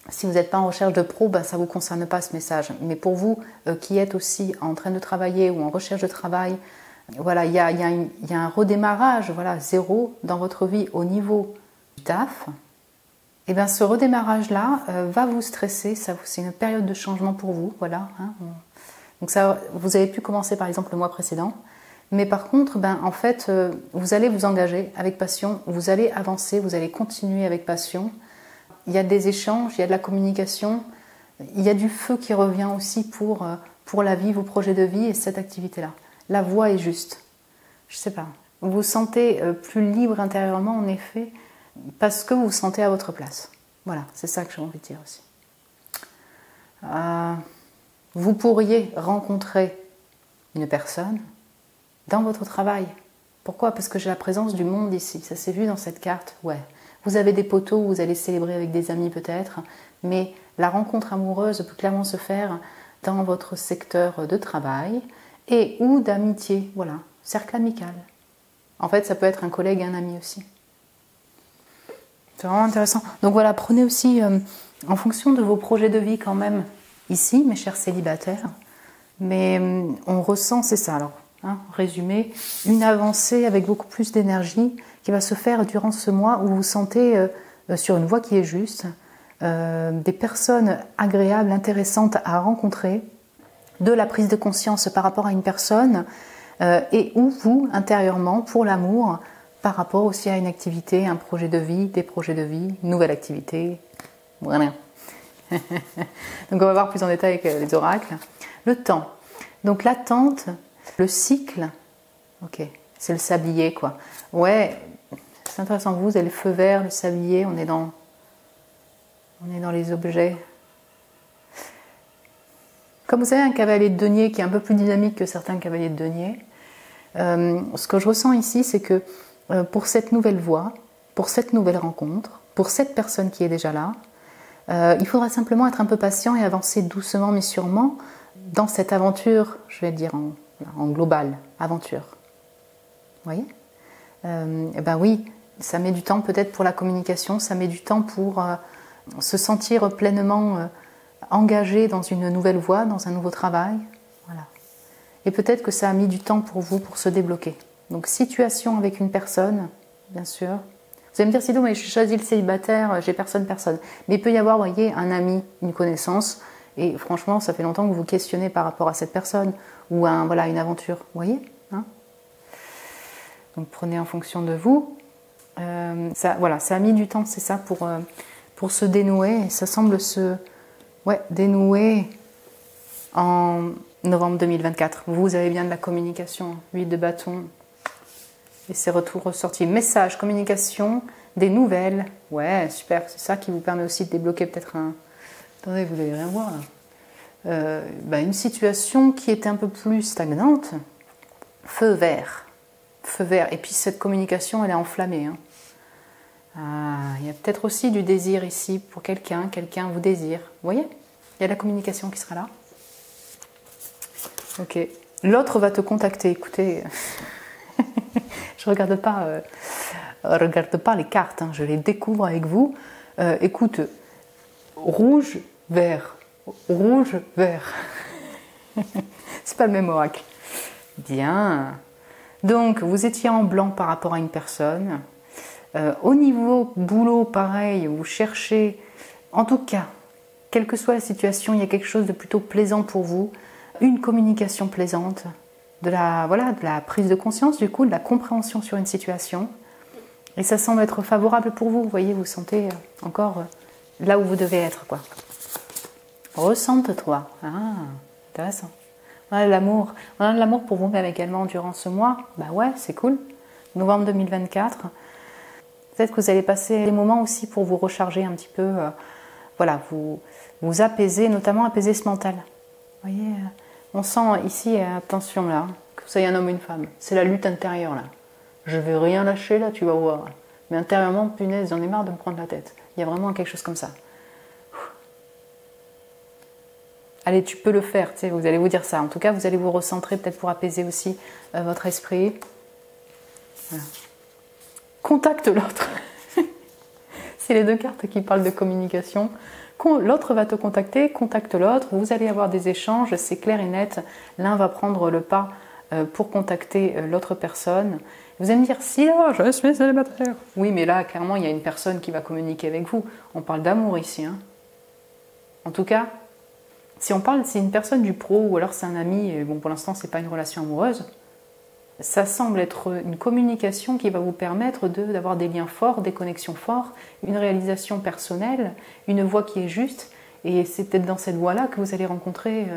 si vous n'êtes pas en recherche de pro, ça ne vous concerne pas ce message. Mais pour vous qui êtes aussi en train de travailler ou en recherche de travail, il y a un redémarrage, zéro dans votre vie au niveau du taf. Et bien ce redémarrage-là va vous stresser, c'est une période de changement pour vous, Donc ça, vous avez pu commencer par exemple le mois précédent, mais par contre, vous allez vous engager avec passion, vous allez avancer, vous allez continuer avec passion. Il y a des échanges, il y a de la communication, il y a du feu qui revient aussi pour la vie, vos projets de vie et cette activité-là. La voie est juste. Je ne sais pas. Vous vous sentez plus libre intérieurement, en effet, parce que vous vous sentez à votre place. Voilà, c'est ça que j'ai envie de dire aussi. Vous pourriez rencontrer une personne dans votre travail. Pourquoi ? Parce que j'ai la présence du monde ici. Ça s'est vu dans cette carte. Ouais. Vous avez des poteaux où vous allez célébrer avec des amis peut-être, mais la rencontre amoureuse peut clairement se faire dans votre secteur de travail et ou d'amitié, cercle amical. En fait, ça peut être un collègue et un ami aussi. C'est vraiment intéressant. Donc prenez aussi, en fonction de vos projets de vie quand même, ici, mes chers célibataires, mais on ressent, c'est ça alors, résumé, une avancée avec beaucoup plus d'énergie qui va se faire durant ce mois où vous vous sentez sur une voie qui est juste, des personnes agréables, intéressantes à rencontrer, de la prise de conscience par rapport à une personne, et ou vous, intérieurement, pour l'amour, par rapport aussi à une activité, un projet de vie, des projets de vie, une nouvelle activité, voilà. Donc on va voir plus en détail avec les oracles. Le temps. Donc l'attente, le cycle, ok, c'est le sablier quoi. Ouais, c'est intéressant, vous avez le feu vert, le sablier, on est dans les objets. Comme vous savez, un cavalier de denier qui est un peu plus dynamique que certains cavaliers de denier, ce que je ressens ici, c'est que pour cette nouvelle voie, pour cette nouvelle rencontre, pour cette personne qui est déjà là, il faudra simplement être un peu patient et avancer doucement mais sûrement dans cette aventure, je vais dire en global, aventure. Vous voyez ben oui, ça met du temps peut-être pour la communication, ça met du temps pour se sentir pleinement engagé dans une nouvelle voie, dans un nouveau travail. Voilà. Et peut-être que ça a mis du temps pour vous pour se débloquer. Donc situation avec une personne, bien sûr. Vous allez me dire, sinon, mais j'ai choisi le célibataire, j'ai personne. Mais il peut y avoir, vous voyez, un ami, une connaissance, et franchement, ça fait longtemps que vous vous questionnez par rapport à cette personne, ou à voilà, une aventure, vous voyez hein. Donc prenez en fonction de vous. Voilà, ça a mis du temps, c'est ça, pour se dénouer, et ça semble se dénouer en novembre 2024. Vous avez bien de la communication, 8 de bâton. Et ces retours ressortis. Message, communication, des nouvelles. Ouais, super. C'est ça qui vous permet aussi de débloquer peut-être un... Attendez, vous n'allez rien voir là. Une situation qui était un peu plus stagnante. Feu vert. Feu vert. Et puis cette communication, elle est enflammée. Hein. Il y a peut-être aussi du désir ici pour quelqu'un. Quelqu'un vous désire. Vous voyez ? Il y a la communication qui sera là. Ok. L'autre va te contacter. Écoutez... Je regarde pas les cartes, hein, je les découvre avec vous. Écoute, rouge, vert. Rouge, vert. C'est pas le même oracle. Bien. Donc, vous étiez en blanc par rapport à une personne. Au niveau boulot, pareil, vous cherchez, en tout cas, quelle que soit la situation, il y a quelque chose de plutôt plaisant pour vous. Une communication plaisante. De la prise de conscience, du coup, de la compréhension sur une situation. Et ça semble être favorable pour vous. Vous voyez, vous sentez encore là où vous devez être, quoi. Ressente-toi. Ah, intéressant. On a de l'amour. On a de l'amour pour vous-même également durant ce mois. Bah ouais, c'est cool. Novembre 2024. Peut-être que vous allez passer des moments aussi pour vous recharger un petit peu. Vous apaiser, notamment apaiser ce mental. Vous voyez on sent ici, attention là, que vous soyez un homme ou une femme. C'est la lutte intérieure là. Je vais rien lâcher là, tu vas voir. Mais intérieurement, punaise, j'en ai marre de me prendre la tête. Il y a vraiment quelque chose comme ça. Allez, tu peux le faire, tu sais, vous allez vous dire ça. En tout cas, vous allez vous recentrer peut-être pour apaiser aussi votre esprit. Voilà. Contacte l'autre. C'est les deux cartes qui parlent de communication. L'autre va te contacter, contacte l'autre, vous allez avoir des échanges, c'est clair et net. L'un va prendre le pas pour contacter l'autre personne. Vous allez me dire, si là, je suis célibataire. Oui, mais là, clairement, il y a une personne qui va communiquer avec vous. On parle d'amour ici. Hein. En tout cas, si on parle, c'est une personne du pro ou alors c'est un ami, bon, pour l'instant, c'est pas une relation amoureuse. Ça semble être une communication qui va vous permettre d'avoir des liens forts, des connexions fortes, une réalisation personnelle, une voie qui est juste. Et c'est peut-être dans cette voie-là que vous allez rencontrer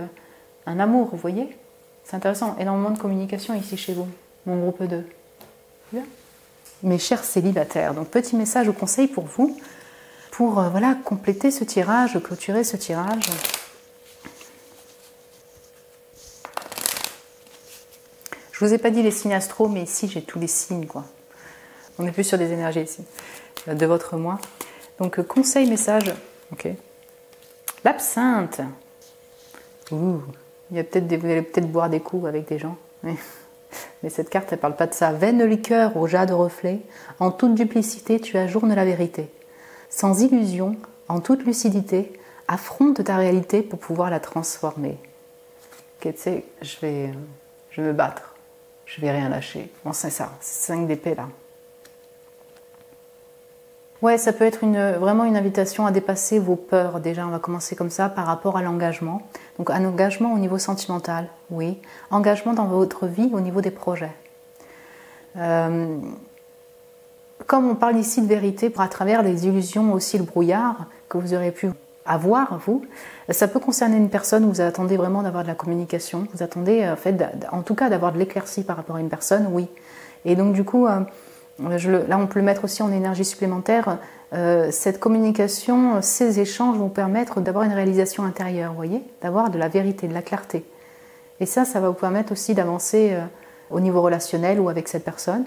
un amour, vous voyez ? C'est intéressant, énormément de communication ici chez vous, mon groupe 2. Bien. Mes chers célibataires, donc petit message ou conseil pour vous, pour compléter ce tirage, clôturer ce tirage. Je vous ai pas dit les signes astro, mais ici j'ai tous les signes, quoi. On n'est plus sur des énergies ici, de votre moi. Donc conseil, message, ok. L'absinthe. Ouh, vous allez peut-être boire des coups avec des gens. Mais cette carte, elle parle pas de ça. Vaine liqueur au jade reflet, en toute duplicité, tu ajournes la vérité. Sans illusion, en toute lucidité, affronte ta réalité pour pouvoir la transformer. Ok, tu sais, je vais me battre. Je vais rien lâcher. Bon, c'est ça, c'est 5 d'épée là. Ouais, ça peut être vraiment une invitation à dépasser vos peurs. Déjà, on va commencer comme ça par rapport à l'engagement. Donc un engagement au niveau sentimental, oui. Engagement dans votre vie au niveau des projets. Comme on parle ici de vérité à travers les illusions, aussi le brouillard que vous aurez pu avoir, vous, ça peut concerner une personne où vous attendez vraiment d'avoir de la communication. Vous attendez, en tout cas, d'avoir de l'éclaircie par rapport à une personne, oui. Et donc du coup, là on peut le mettre aussi en énergie supplémentaire. Cette communication, ces échanges vont permettre d'avoir une réalisation intérieure, vous voyez, d'avoir de la vérité, de la clarté. Et ça va vous permettre aussi d'avancer au niveau relationnel ou avec cette personne.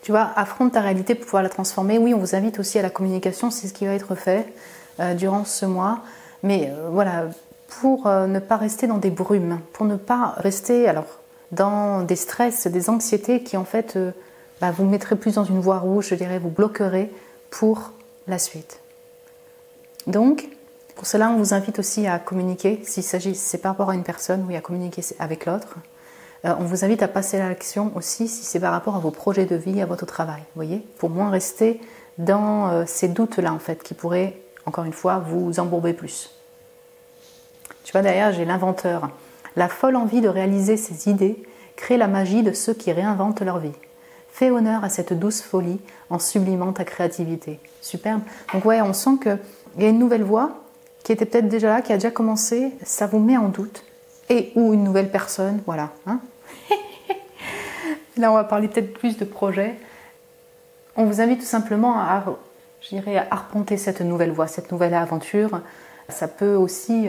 Tu vois, affronte ta réalité pour pouvoir la transformer. Oui, on vous invite aussi à la communication, c'est ce qui va être fait durant ce mois. Mais voilà, pour ne pas rester dans des brumes, pour ne pas rester dans des stress, des anxiétés qui en fait vous mettrez plus dans une voie rouge, je dirais, vous bloquerez pour la suite. Donc, pour cela, on vous invite aussi à communiquer, c'est par rapport à une personne, oui, à communiquer avec l'autre. On vous invite à passer à l'action aussi si c'est par rapport à vos projets de vie, à votre travail, vous voyez, pour moins rester dans ces doutes-là, en fait, qui pourraient, encore une fois, vous embourber plus. Tu vois, derrière, j'ai l'inventeur. La folle envie de réaliser ses idées crée la magie de ceux qui réinventent leur vie. Fais honneur à cette douce folie en sublimant ta créativité. Superbe. Donc ouais, on sent qu'il y a une nouvelle voie qui était peut-être déjà là, qui a déjà commencé, ça vous met en doute. Et ou une nouvelle personne, voilà. Hein. Là, on va parler peut-être plus de projets. On vous invite tout simplement à arpenter cette nouvelle voie, cette nouvelle aventure. Ça peut aussi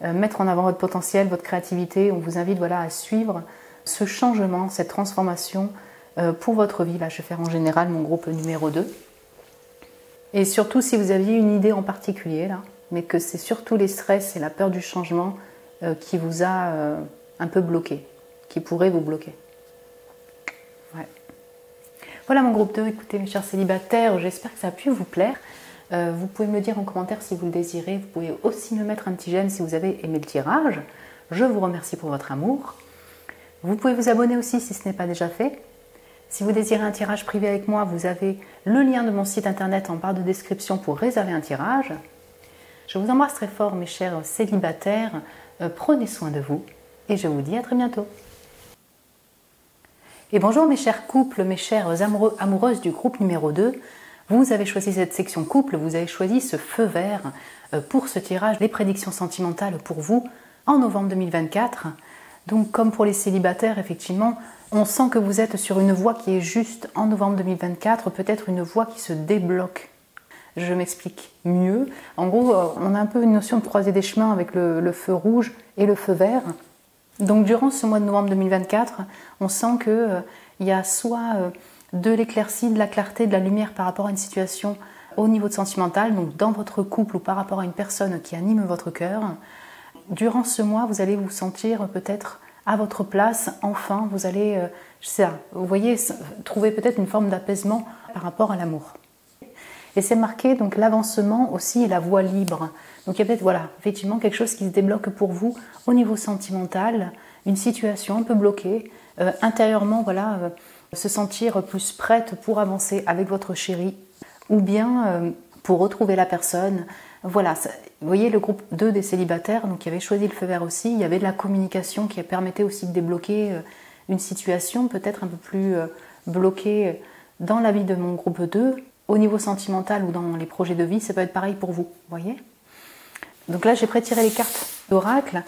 mettre en avant votre potentiel, votre créativité. On vous invite à suivre ce changement, cette transformation pour votre vie. Là, je vais faire en général mon groupe numéro 2. Et surtout, si vous aviez une idée en particulier, là, mais que c'est surtout les stress et la peur du changement qui vous a un peu bloqué, qui pourrait vous bloquer. Ouais. Voilà mon groupe 2. Écoutez, mes chers célibataires, j'espère que ça a pu vous plaire. Vous pouvez me le dire en commentaire si vous le désirez. Vous pouvez aussi me mettre un petit j'aime si vous avez aimé le tirage. Je vous remercie pour votre amour. Vous pouvez vous abonner aussi si ce n'est pas déjà fait. Si vous désirez un tirage privé avec moi, vous avez le lien de mon site internet en barre de description pour réserver un tirage. Je vous embrasse très fort, mes chers célibataires. Prenez soin de vous et je vous dis à très bientôt. Et bonjour mes chers couples, mes chères amoureuses du groupe numéro 2. Vous avez choisi cette section couple, vous avez choisi ce feu vert pour ce tirage, les prédictions sentimentales pour vous en novembre 2024. Donc comme pour les célibataires, effectivement, on sent que vous êtes sur une voie qui est juste en novembre 2024, peut-être une voie qui se débloque. Je m'explique mieux. En gros, on a un peu une notion de croiser des chemins avec le feu rouge et le feu vert. Donc durant ce mois de novembre 2024, on sent qu'il y a soit de l'éclaircie, de la clarté, de la lumière par rapport à une situation au niveau de sentimental, donc dans votre couple ou par rapport à une personne qui anime votre cœur. Durant ce mois, vous allez vous sentir peut-être à votre place, enfin, vous allez, vous voyez, trouver peut-être une forme d'apaisement par rapport à l'amour. Et c'est marqué donc l'avancement aussi et la voie libre. Donc il y a peut-être effectivement quelque chose qui se débloque pour vous au niveau sentimental, une situation un peu bloquée, intérieurement se sentir plus prête pour avancer avec votre chéri ou bien pour retrouver la personne. Voilà, vous voyez le groupe 2 des célibataires, donc qui avait choisi le feu vert aussi, il y avait de la communication qui permettait aussi de débloquer une situation peut-être un peu plus bloquée dans la vie de mon groupe 2. Au niveau sentimental ou dans les projets de vie, ça peut être pareil pour vous, voyez. Donc là, j'ai pré-tiré les cartes d'oracle.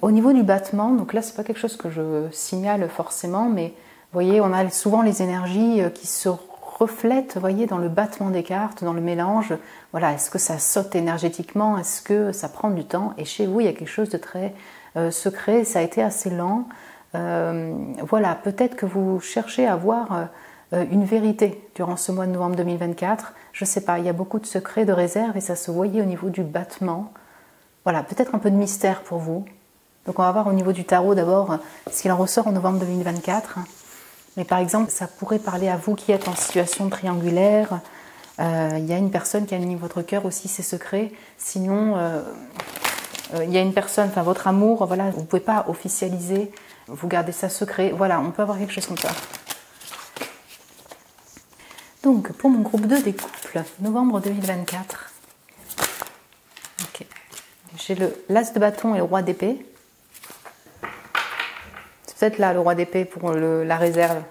Au niveau du battement, donc là, c'est pas quelque chose que je signale forcément, mais vous voyez, on a souvent les énergies qui se reflètent, vous voyez, dans le battement des cartes, dans le mélange. Voilà, est-ce que ça saute énergétiquement? Est-ce que ça prend du temps? Et chez vous, il y a quelque chose de très secret, ça a été assez lent. Voilà, peut-être que vous cherchez à voir une vérité durant ce mois de novembre 2024. Je ne sais pas, il y a beaucoup de secrets, de réserves et ça se voyait au niveau du battement. Voilà, peut-être un peu de mystère pour vous. Donc on va voir au niveau du tarot d'abord ce qu'il en ressort en novembre 2024. Mais par exemple, ça pourrait parler à vous qui êtes en situation triangulaire. Il y a une personne qui anime votre cœur aussi, ses secrets. Sinon, il y a une personne, votre amour, voilà, vous ne pouvez pas officialiser, vous gardez ça secret. Voilà, on peut avoir quelque chose comme ça. Donc, pour mon groupe 2 des couples, novembre 2024, okay. J'ai l'as de bâton et le roi d'épée. C'est peut-être là le roi d'épée pour la réserve.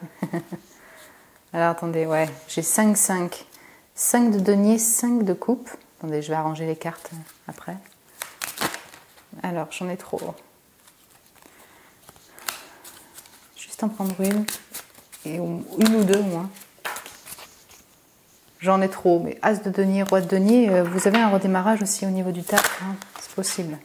Alors, attendez, ouais, j'ai 5-5. 5 de denier, 5 de coupe. Attendez, je vais arranger les cartes après. Alors, j'en ai trop. Juste en prendre une. Et une ou deux au moins. J'en ai trop, mais as de denier, roi de denier, vous avez un redémarrage aussi au niveau du taf, hein, c'est possible.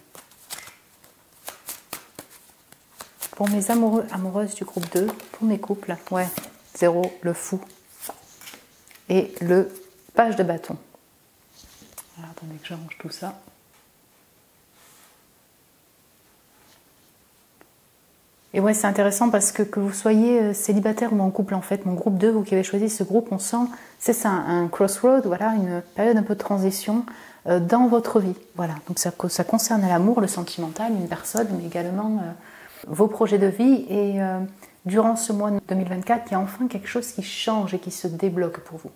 Pour mes amoureux, amoureuses du groupe 2, pour mes couples, ouais, 0, le fou. Et le page de bâton. Alors, attendez que j'arrange tout ça. Et ouais, c'est intéressant parce que vous soyez célibataire ou en couple, en fait, mon groupe 2, vous qui avez choisi ce groupe, on sent, c'est ça, un crossroad, voilà, une période un peu de transition dans votre vie. Voilà, donc ça concerne l'amour, le sentimental, une personne, mais également vos projets de vie. Et durant ce mois de 2024, il y a enfin quelque chose qui change et qui se débloque pour vous.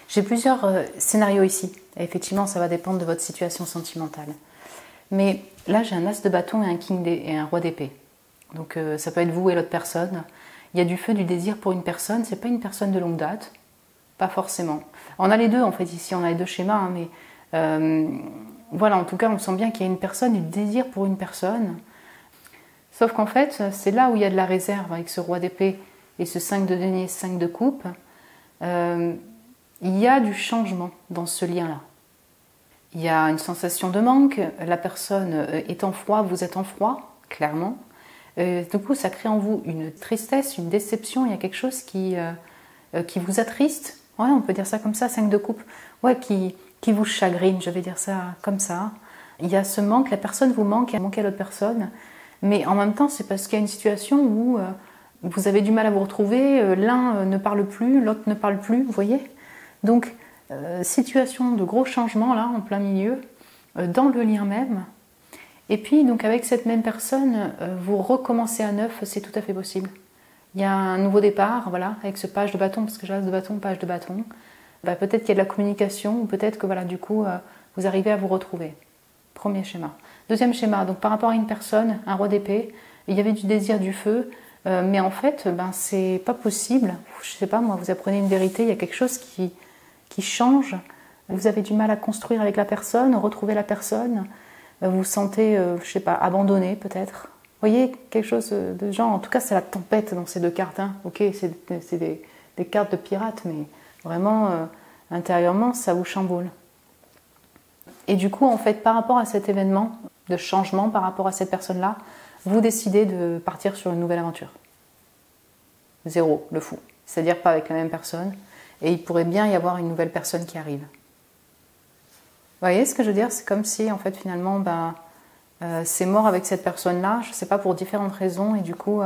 J'ai plusieurs scénarios ici. Et effectivement, ça va dépendre de votre situation sentimentale. Mais là, j'ai un as de bâton et un king et un roi d'épée. Donc ça peut être vous et l'autre personne. Il y a du feu, du désir pour une personne. C'est pas une personne de longue date, pas forcément. On a les deux en fait ici, on a les deux schémas, hein, mais voilà, en tout cas, on sent bien qu'il y a une personne, du désir pour une personne. Sauf qu'en fait, c'est là où il y a de la réserve avec ce roi d'épée et ce 5 de denier, 5 de coupe. Il y a du changement dans ce lien-là. Il y a une sensation de manque, la personne est en froid, vous êtes en froid, clairement. Du coup, ça crée en vous une tristesse, une déception, il y a quelque chose qui vous attriste. Ouais, on peut dire ça comme ça, 5 de coupe. Ouais, qui vous chagrine, je vais dire ça comme ça. Il y a ce manque, la personne vous manque, il y a manqué à l'autre personne. Mais en même temps, c'est parce qu'il y a une situation où vous avez du mal à vous retrouver, l'un ne parle plus, l'autre ne parle plus, vous voyez. Donc, situation de gros changements là en plein milieu dans le lien même, et puis donc avec cette même personne vous recommencez à neuf, c'est tout à fait possible. Il y a un nouveau départ, voilà, avec ce page de bâton, parce que j'ai as de bâton, page de bâton. Bah, peut-être qu'il y a de la communication, ou peut-être que voilà, du coup vous arrivez à vous retrouver. Premier schéma. Deuxième schéma, donc par rapport à une personne, un roi d'épée, il y avait du désir, du feu, mais en fait c'est pas possible. Je sais pas moi, vous apprenez une vérité, il y a quelque chose qui change, vous avez du mal à construire avec la personne, retrouver la personne, vous vous sentez, je sais pas, abandonné peut-être. Vous voyez, quelque chose de genre, en tout cas c'est la tempête dans ces deux cartes, hein. Ok, c'est des cartes de pirates, mais vraiment, intérieurement, ça vous chamboule. Et du coup, en fait, par rapport à cet événement de changement, par rapport à cette personne-là, vous décidez de partir sur une nouvelle aventure. 0, le fou. C'est-à-dire pas avec la même personne. Et il pourrait bien y avoir une nouvelle personne qui arrive. Vous voyez ce que je veux dire? C'est comme si, en fait, finalement, c'est mort avec cette personne-là, je ne sais pas, pour différentes raisons, et du coup,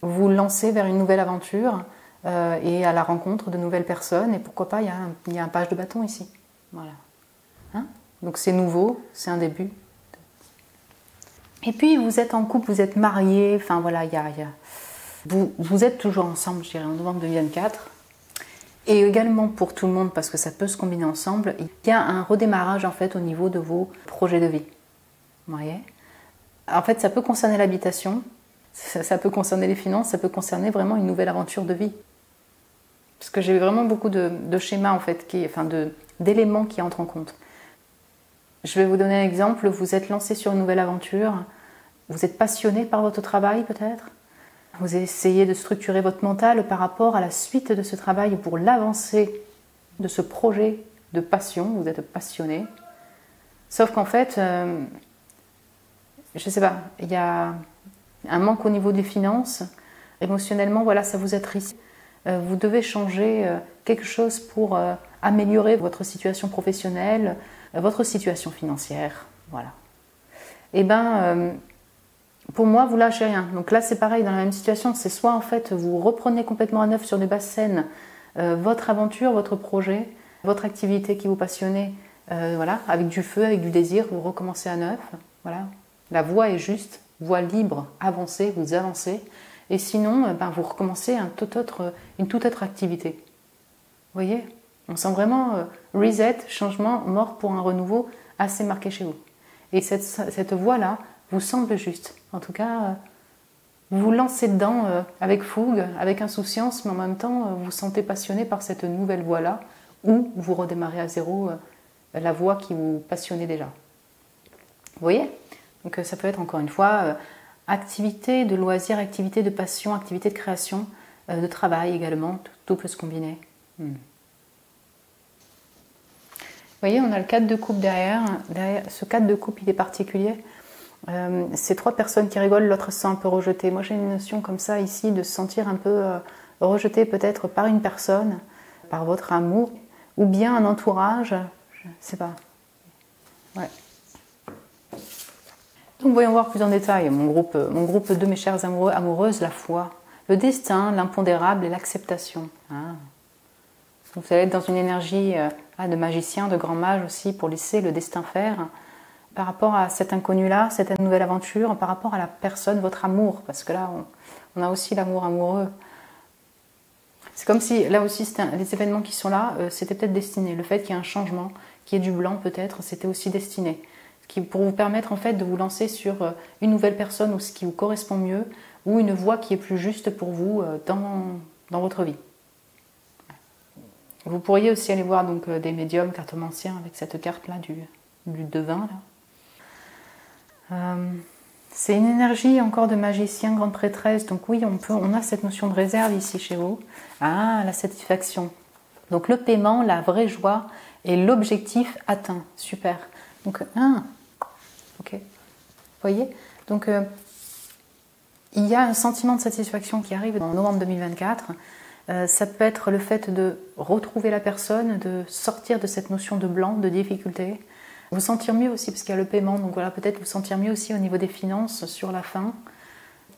vous vous lancez vers une nouvelle aventure et à la rencontre de nouvelles personnes, et pourquoi pas, il y a un page de bâton ici. Voilà. Hein? Donc c'est nouveau, c'est un début. Et puis, vous êtes en couple, vous êtes mariés, enfin voilà, vous êtes toujours ensemble, je dirais, en novembre 2024. Et également pour tout le monde, parce que ça peut se combiner ensemble, il y a un redémarrage en fait au niveau de vos projets de vie. Vous voyez ? En fait, ça peut concerner l'habitation, ça peut concerner les finances, ça peut concerner vraiment une nouvelle aventure de vie. Parce que j'ai vraiment beaucoup de schémas en fait, d'éléments qui entrent en compte. Je vais vous donner un exemple, vous êtes lancé sur une nouvelle aventure, vous êtes passionné par votre travail peut-être. Vous essayez de structurer votre mental par rapport à la suite de ce travail pour l'avancée de ce projet de passion. Vous êtes passionné. Sauf qu'en fait, je ne sais pas, il y a un manque au niveau des finances. Émotionnellement, voilà, ça vous attriste. Vous devez changer quelque chose pour améliorer votre situation professionnelle, votre situation financière. Voilà. Et pour moi, vous lâchez rien. Donc là, c'est pareil, dans la même situation, c'est soit en fait vous reprenez complètement à neuf sur des basses scènes votre aventure, votre projet, votre activité qui vous passionnait, voilà, avec du feu, avec du désir, vous recommencez à neuf. Voilà. La voie est juste, voie libre, avancez, vous avancez. Et sinon, vous recommencez une toute autre activité. Vous voyez? On sent vraiment reset, changement, mort pour un renouveau assez marqué chez vous. Et cette voie-là vous semble juste. En tout cas, vous vous lancez dedans avec fougue, avec insouciance, mais en même temps, vous vous sentez passionné par cette nouvelle voie-là, ou vous redémarrez à zéro la voie qui vous passionnait déjà. Vous voyez? Donc ça peut être encore une fois activité de loisir, activité de passion, activité de création, de travail également, tout peut se combiner. Vous voyez, on a le 4 de coupe derrière. Ce 4 de coupe, il est particulier. C'est 3 personnes qui rigolent, l'autre se sent un peu rejeté. Moi, j'ai une notion comme ça ici de se sentir un peu rejeté peut-être par une personne, par votre amour, ou bien un entourage, je ne sais pas. Ouais. Donc voyons voir plus en détail mon groupe 2, mes chères amoureux, amoureuses, la foi, le destin, l'impondérable et l'acceptation. Vous allez être dans une énergie de magicien, de grand mage aussi, pour laisser le destin faire. Par rapport à cet inconnu-là, cette nouvelle aventure, par rapport à la personne, votre amour, parce que là, on a aussi l'amour amoureux. C'est comme si, là aussi, les événements qui sont là, c'était peut-être destiné. Le fait qu'il y ait un changement, qu'il y ait du blanc peut-être, c'était aussi destiné. Pour vous permettre en fait de vous lancer sur une nouvelle personne ou ce qui vous correspond mieux, ou une voie qui est plus juste pour vous dans votre vie. Vous pourriez aussi aller voir donc des médiums cartomanciens avec cette carte-là du devin. C'est une énergie encore de magicien, grande prêtresse. Donc oui, on a cette notion de réserve ici chez vous. La satisfaction. Donc le paiement, la vraie joie et l'objectif atteint. Super. Donc, ok. Vous voyez? Donc, il y a un sentiment de satisfaction qui arrive en novembre 2024. Ça peut être le fait de retrouver la personne, de sortir de cette notion de blanc, de difficulté. Vous sentir mieux aussi, parce qu'il y a le paiement. Donc voilà, peut-être vous sentir mieux aussi au niveau des finances sur la fin.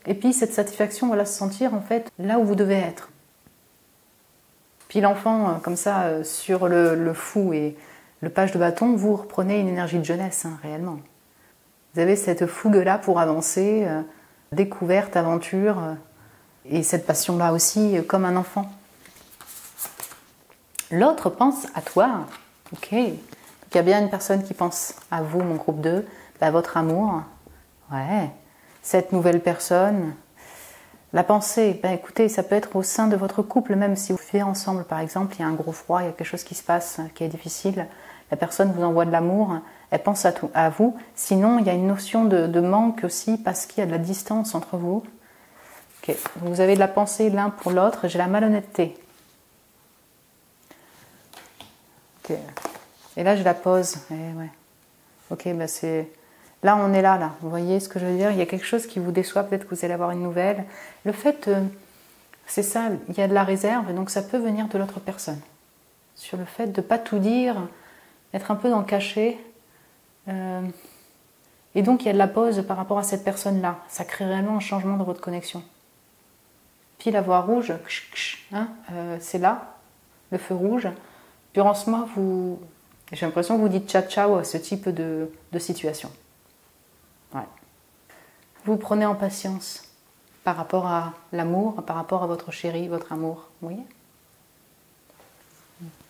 Et puis cette satisfaction, voilà, se sentir en fait là où vous devez être. Puis l'enfant, comme ça, sur le fou et le page de bâton, vous reprenez une énergie de jeunesse, réellement. Vous avez cette fougue-là pour avancer, découverte, aventure, et cette passion-là aussi, comme un enfant. L'autre pense à toi. Ok. Donc, il y a bien une personne qui pense à vous, mon groupe 2, à votre amour. Ouais. Cette nouvelle personne. La pensée, écoutez, ça peut être au sein de votre couple, même si vous vivez ensemble, par exemple, il y a un gros froid, il y a quelque chose qui se passe, qui est difficile. La personne vous envoie de l'amour, elle pense à vous. Sinon, il y a une notion de manque aussi parce qu'il y a de la distance entre vous. Okay. Vous avez de la pensée l'un pour l'autre. J'ai la malhonnêteté. Okay. Et là, j'ai la pause. Ouais. Ok, c'est... Là, on est là. Vous voyez ce que je veux dire? Il y a quelque chose qui vous déçoit. Peut-être que vous allez avoir une nouvelle. Le fait, c'est ça, il y a de la réserve. Donc, ça peut venir de l'autre personne. Sur le fait de ne pas tout dire, d'être un peu dans le cachet. Et donc, il y a de la pause par rapport à cette personne-là. Ça crée réellement un changement dans votre connexion. Puis la voie rouge, c'est là, le feu rouge. Puis en ce moment, j'ai l'impression que vous dites ciao à ce type de situation. Ouais. Vous prenez en patience par rapport à l'amour, par rapport à votre chéri, votre amour. Vous voyez?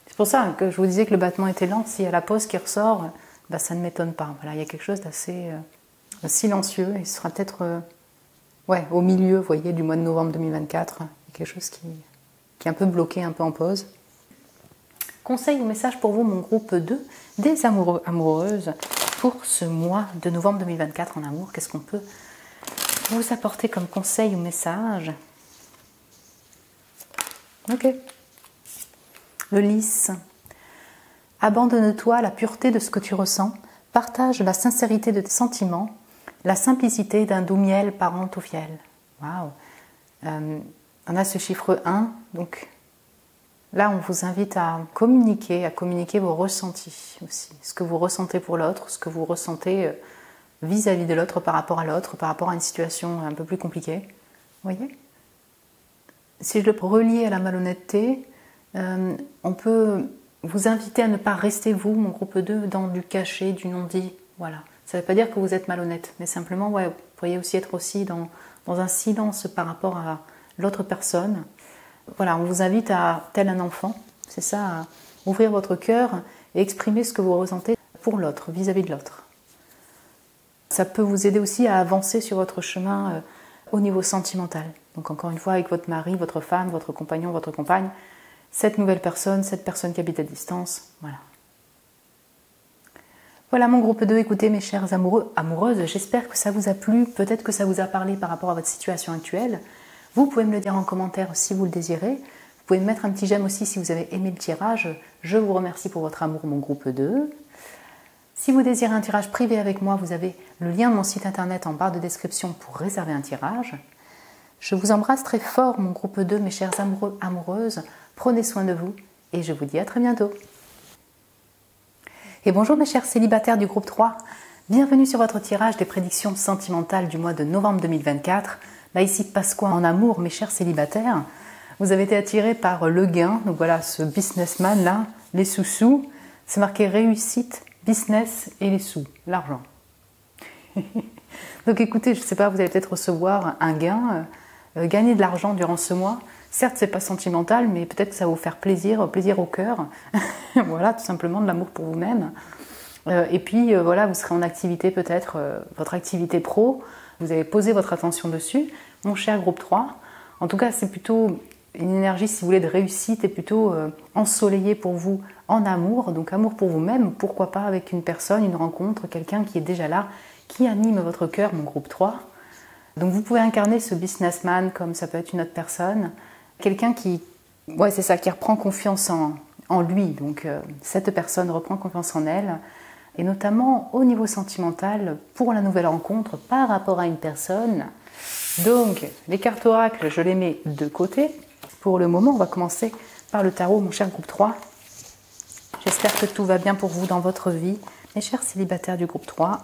C'est pour ça que je vous disais que le battement était lent. S'il y a la pause qui ressort, ça ne m'étonne pas. Voilà, il y a quelque chose d'assez silencieux et ce sera peut-être au milieu, vous voyez, du mois de novembre 2024. Il y a quelque chose qui est un peu bloqué, un peu en pause. Conseil ou message pour vous, mon groupe 2, des amoureux, amoureuses, pour ce mois de novembre 2024 en amour. Qu'est-ce qu'on peut vous apporter comme conseil ou message? Ok. Le lys. Abandonne-toi à la pureté de ce que tu ressens. Partage la sincérité de tes sentiments. La simplicité d'un doux miel parent au fiel. Waouh. On a ce chiffre 1, donc là on vous invite à communiquer vos ressentis aussi. Ce que vous ressentez pour l'autre, ce que vous ressentez vis-à-vis de l'autre par rapport à l'autre, par rapport à une situation un peu plus compliquée. Vous voyez? Si je le relie à la malhonnêteté, on peut vous inviter à ne pas rester vous, mon groupe 2, dans du cachet, du non-dit. Voilà. Ça ne veut pas dire que vous êtes malhonnête, mais simplement, vous pourriez aussi être aussi dans dans un silence par rapport à l'autre personne. Voilà, on vous invite à, tel un enfant, c'est ça, à ouvrir votre cœur et exprimer ce que vous ressentez pour l'autre, vis-à-vis de l'autre. Ça peut vous aider aussi à avancer sur votre chemin au niveau sentimental. Donc encore une fois, avec votre mari, votre femme, votre compagnon, votre compagne, cette nouvelle personne, cette personne qui habite à distance, voilà. Voilà mon groupe 2, écoutez mes chers amoureux, amoureuses, j'espère que ça vous a plu, peut-être que ça vous a parlé par rapport à votre situation actuelle. Vous pouvez me le dire en commentaire si vous le désirez. Vous pouvez me mettre un petit j'aime aussi si vous avez aimé le tirage. Je vous remercie pour votre amour, mon groupe 2. Si vous désirez un tirage privé avec moi, vous avez le lien de mon site internet en barre de description pour réserver un tirage. Je vous embrasse très fort, mon groupe 2, mes chers amoureux, amoureuses. Prenez soin de vous et je vous dis à très bientôt. Et bonjour mes chers célibataires du groupe 3. Bienvenue sur votre tirage des prédictions sentimentales du mois de novembre 2024. Là ici, passe quoi en amour, mes chers célibataires? Vous avez été attirés par le gain, donc voilà, ce businessman là, les sous-sous. C'est marqué réussite, business et les sous, l'argent. Donc écoutez, je ne sais pas, vous allez peut-être recevoir un gain, gagner de l'argent durant ce mois. Certes, c'est pas sentimental, mais peut-être que ça va vous faire plaisir, plaisir au cœur. Voilà, tout simplement de l'amour pour vous-même. Et puis voilà, vous serez en activité peut-être, votre activité pro. Vous avez posé votre attention dessus, mon cher groupe 3. En tout cas, c'est plutôt une énergie, si vous voulez, de réussite et plutôt ensoleillée pour vous en amour. Donc amour pour vous-même, pourquoi pas avec une personne, une rencontre, quelqu'un qui est déjà là, qui anime votre cœur, mon groupe 3. Donc vous pouvez incarner ce businessman comme ça peut être une autre personne. Quelqu'un qui, ouais, c'est ça, qui reprend confiance en lui. Donc cette personne reprend confiance en elle. Et notamment au niveau sentimental pour la nouvelle rencontre par rapport à une personne. Donc les cartes oracles, je les mets de côté. Pour le moment, on va commencer par le tarot, mon cher groupe 3. J'espère que tout va bien pour vous dans votre vie, mes chers célibataires du groupe 3.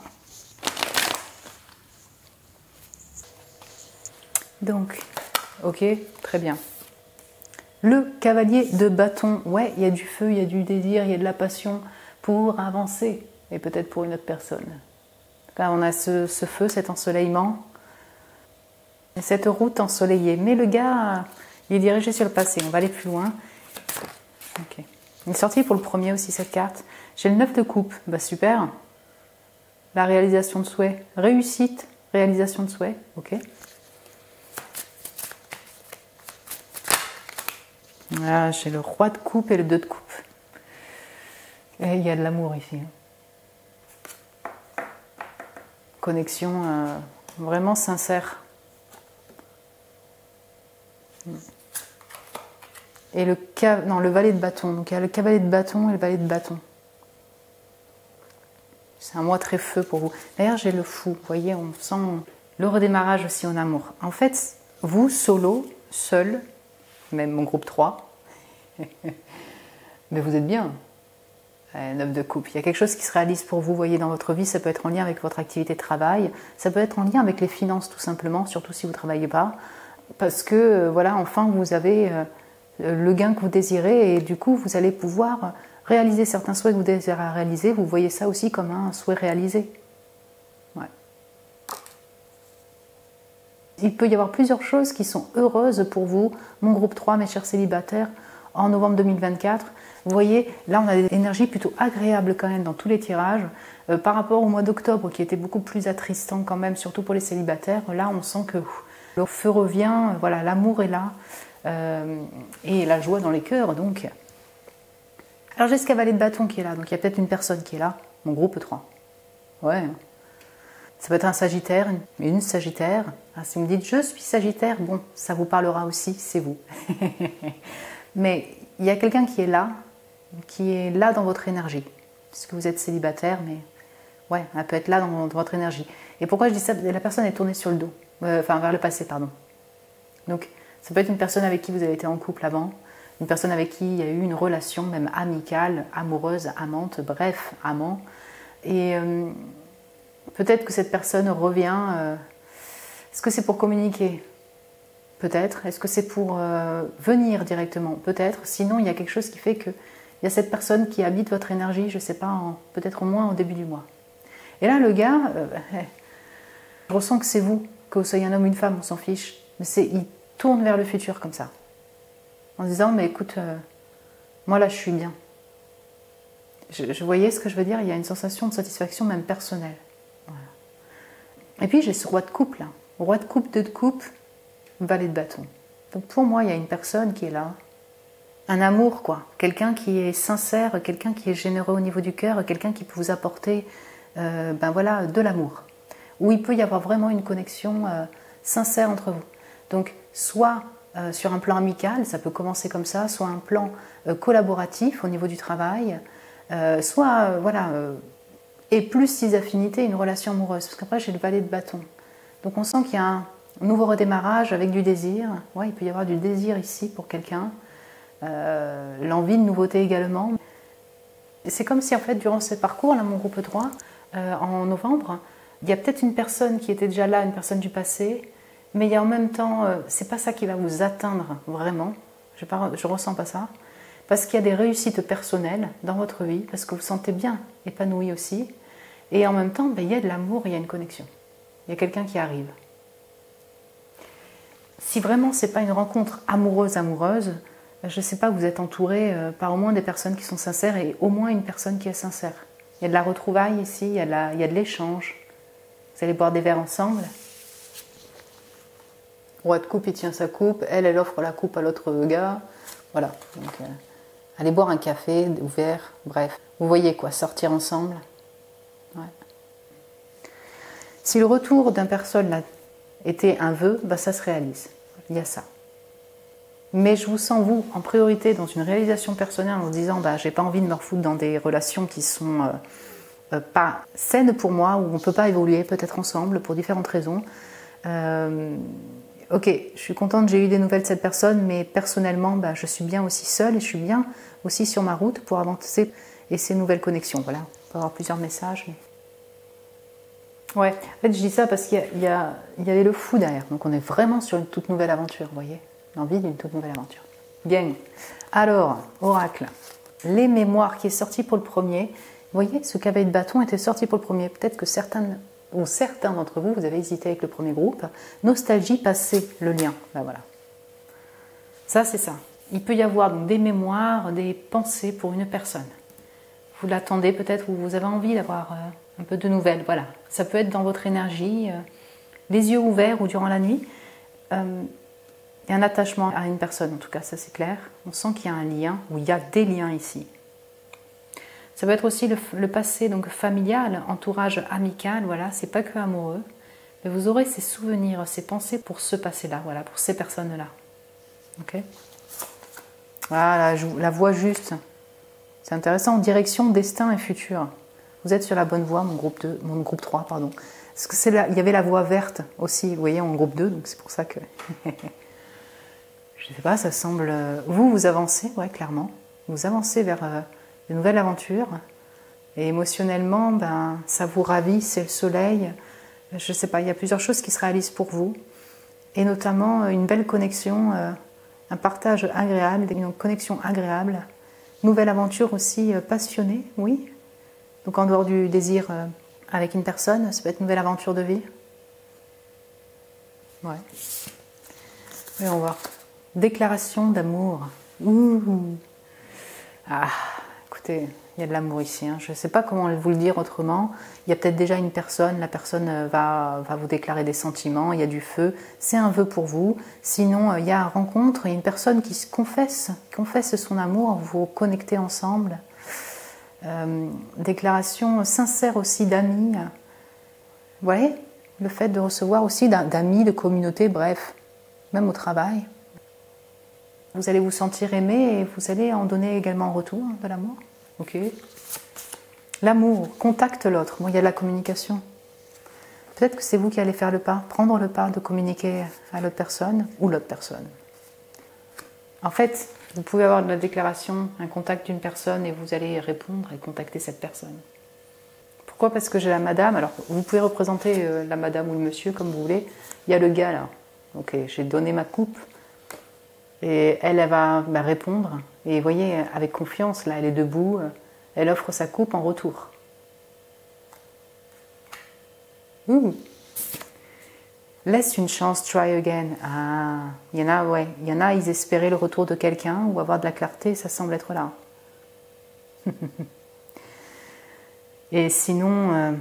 Donc, ok, très bien. Le cavalier de bâton, ouais, il y a du feu, il y a du désir, il y a de la passion pour avancer, et peut-être pour une autre personne. Là, on a ce feu, cet ensoleillement, cette route ensoleillée. Mais le gars, il est dirigé sur le passé, on va aller plus loin. Ok. Il est sorti pour le premier aussi, cette carte. J'ai le 9 de coupe, bah super. La réalisation de souhait, réussite, réalisation de souhait, ok. Là, j'ai le roi de coupe et le 2 de coupe. Et il y a de l'amour ici. Connexion vraiment sincère. Et le valet de bâton. Donc il y a le cavalier de bâton et le valet de bâton. C'est un mois très feu pour vous. D'ailleurs, j'ai le fou. Vous voyez, on sent le redémarrage aussi en amour. En fait, vous, solo, seul, même mon groupe 3, mais vous êtes bien. 9 de coupe. Il y a quelque chose qui se réalise pour vous, voyez, dans votre vie. Ça peut être en lien avec votre activité de travail. Ça peut être en lien avec les finances, tout simplement, surtout si vous ne travaillez pas. Parce que, voilà, enfin, vous avez le gain que vous désirez et du coup, vous allez pouvoir réaliser certains souhaits que vous désirez réaliser. Vous voyez ça aussi comme un souhait réalisé. Ouais. Il peut y avoir plusieurs choses qui sont heureuses pour vous, mon groupe 3, mes chers célibataires, en novembre 2024. Vous voyez, là on a des énergies plutôt agréables quand même dans tous les tirages. Par rapport au mois d'octobre qui était beaucoup plus attristant quand même, surtout pour les célibataires, là on sent que le feu revient, voilà, l'amour est là, et la joie dans les cœurs. Donc. Alors j'ai ce cavalier de bâton qui est là, donc il y a peut-être une personne qui est là, mon groupe 3. Ouais. Ça peut être un sagittaire, une sagittaire. Ah, si vous me dites je suis sagittaire, bon, ça vous parlera aussi, c'est vous. Mais il y a quelqu'un qui est là dans votre énergie. Parce que vous êtes célibataire, mais ouais, elle peut être là dans votre énergie. Et pourquoi je dis ça? La personne est tournée sur le dos, enfin vers le passé, pardon. Donc ça peut être une personne avec qui vous avez été en couple avant, une personne avec qui il y a eu une relation même amicale, amoureuse, amante, bref, amant. Et peut-être que cette personne revient. Est-ce que c'est pour communiquer? Peut-être. Est-ce que c'est pour venir directement? Peut-être. Sinon, il y a quelque chose qui fait qu'il y a cette personne qui habite votre énergie, je ne sais pas, peut-être au moins au début du mois. Et là, le gars, je ressens que c'est vous que vous soyez un homme ou une femme, on s'en fiche. Mais il tourne vers le futur comme ça. En disant, mais écoute, moi là je suis bien. Je voyais ce que je veux dire, il y a une sensation de satisfaction même personnelle. Voilà. Et puis j'ai ce roi de coupe là. Roi de coupe, deux de coupe, valet de bâton. Donc pour moi, il y a une personne qui est là. Un amour quoi. Quelqu'un qui est sincère, quelqu'un qui est généreux au niveau du cœur, quelqu'un qui peut vous apporter de l'amour. Où il peut y avoir vraiment une connexion sincère entre vous. Donc soit sur un plan amical, ça peut commencer comme ça, soit un plan collaboratif au niveau du travail, et plus si affinités, une relation amoureuse. Parce qu'après j'ai le valet de bâton. Donc on sent qu'il y a un nouveau redémarrage avec du désir. Ouais, il peut y avoir du désir ici pour quelqu'un. L'envie de nouveauté également. C'est comme si en fait durant ce parcours, là mon groupe 3, en novembre, il y a peut-être une personne qui était déjà là, une personne du passé, mais il y a en même temps, c'est pas ça qui va vous atteindre vraiment, je ressens pas ça, parce qu'il y a des réussites personnelles dans votre vie, parce que vous vous sentez bien épanoui aussi, et en même temps, il y a de l'amour, il y a une connexion. Il y a quelqu'un qui arrive. Si vraiment c'est pas une rencontre amoureuse, je ne sais pas, vous êtes entouré par au moins des personnes qui sont sincères et au moins une personne qui est sincère. Il y a de la retrouvaille ici, il y a de l'échange. Vous allez boire des verres ensemble. Roi de coupe, il tient sa coupe, elle offre la coupe à l'autre gars. Voilà, donc allez boire un café, ou verre, bref. Vous voyez quoi, sortir ensemble. Ouais. Si le retour d'une personne là était un vœu, ça se réalise. Il y a ça. Mais je vous sens, vous, en priorité dans une réalisation personnelle en vous disant j'ai pas envie de me refoutre dans des relations qui sont pas saines pour moi, où on ne peut pas évoluer peut-être ensemble pour différentes raisons. Ok, je suis contente, j'ai eu des nouvelles de cette personne, mais personnellement, je suis bien aussi seule et je suis bien aussi sur ma route pour avancer et ces nouvelles connexions. Voilà, on peut avoir plusieurs messages. Mais... Ouais, en fait, je dis ça parce qu'il y avait le fou derrière. Donc, on est vraiment sur une toute nouvelle aventure, vous voyez, l'envie d'une toute nouvelle aventure. Bien. Alors, oracle, les mémoires qui est sorti pour le premier. Vous voyez, ce cavalier de bâton était sorti pour le premier. Peut-être que certains d'entre vous, vous avez hésité avec le premier groupe. Nostalgie, passé, le lien. Voilà. Ça, c'est ça. Il peut y avoir donc des mémoires, des pensées pour une personne. Vous l'attendez peut-être ou vous avez envie d'avoir un peu de nouvelles. Voilà. Ça peut être dans votre énergie, les yeux ouverts ou durant la nuit. Il y a un attachement à une personne, en tout cas, ça c'est clair. On sent qu'il y a un lien, ou il y a des liens ici. Ça peut être aussi le passé, donc familial, entourage amical, voilà, c'est pas que amoureux. Mais vous aurez ces souvenirs, ces pensées pour ce passé-là, voilà, pour ces personnes-là. Ok ? Voilà, la voie juste. C'est intéressant, direction, destin et futur. Vous êtes sur la bonne voie, mon groupe 3, pardon. Parce que il y avait la voie verte aussi, vous voyez, en groupe 2, donc c'est pour ça que... Je ne sais pas, ça semble... Vous avancez, ouais, clairement. Vous avancez vers de nouvelles aventures. Et émotionnellement, ça vous ravit, c'est le soleil. Je ne sais pas, il y a plusieurs choses qui se réalisent pour vous. Et notamment une belle connexion, un partage agréable, une connexion agréable. Nouvelle aventure aussi passionnée, oui. Donc en dehors du désir avec une personne, ça peut être une nouvelle aventure de vie. Ouais. Et on va voir. Déclaration d'amour. Ouh. Ah, écoutez, il y a de l'amour ici. Je ne sais pas comment vous le dire autrement. Il y a peut-être déjà une personne. La personne va vous déclarer des sentiments. Il y a du feu. C'est un vœu pour vous. Sinon, il y a une rencontre. Il y a une personne qui se confesse son amour. Vous vous connectez ensemble. Déclaration sincère aussi d'amis. Vous voyez, le fait de recevoir aussi d'amis, de communauté, bref, même au travail. Vous allez vous sentir aimé et vous allez en donner également en retour de l'amour. Ok. L'amour, contacte l'autre. Bon, il y a de la communication. Peut-être que c'est vous qui allez faire le pas, prendre le pas de communiquer à l'autre personne ou l'autre personne. En fait, vous pouvez avoir de la déclaration, un contact d'une personne et vous allez répondre et contacter cette personne. Pourquoi ? Parce que j'ai la madame. Alors, vous pouvez représenter la madame ou le monsieur comme vous voulez. Il y a le gars là. Ok, j'ai donné ma coupe. Et elle va répondre. Et vous voyez, avec confiance, là, elle est debout. Elle offre sa coupe en retour. Laisse une chance, try again. Ah, il y en a, ouais. Il y en a, ils espéraient le retour de quelqu'un ou avoir de la clarté, ça semble être là. Et sinon,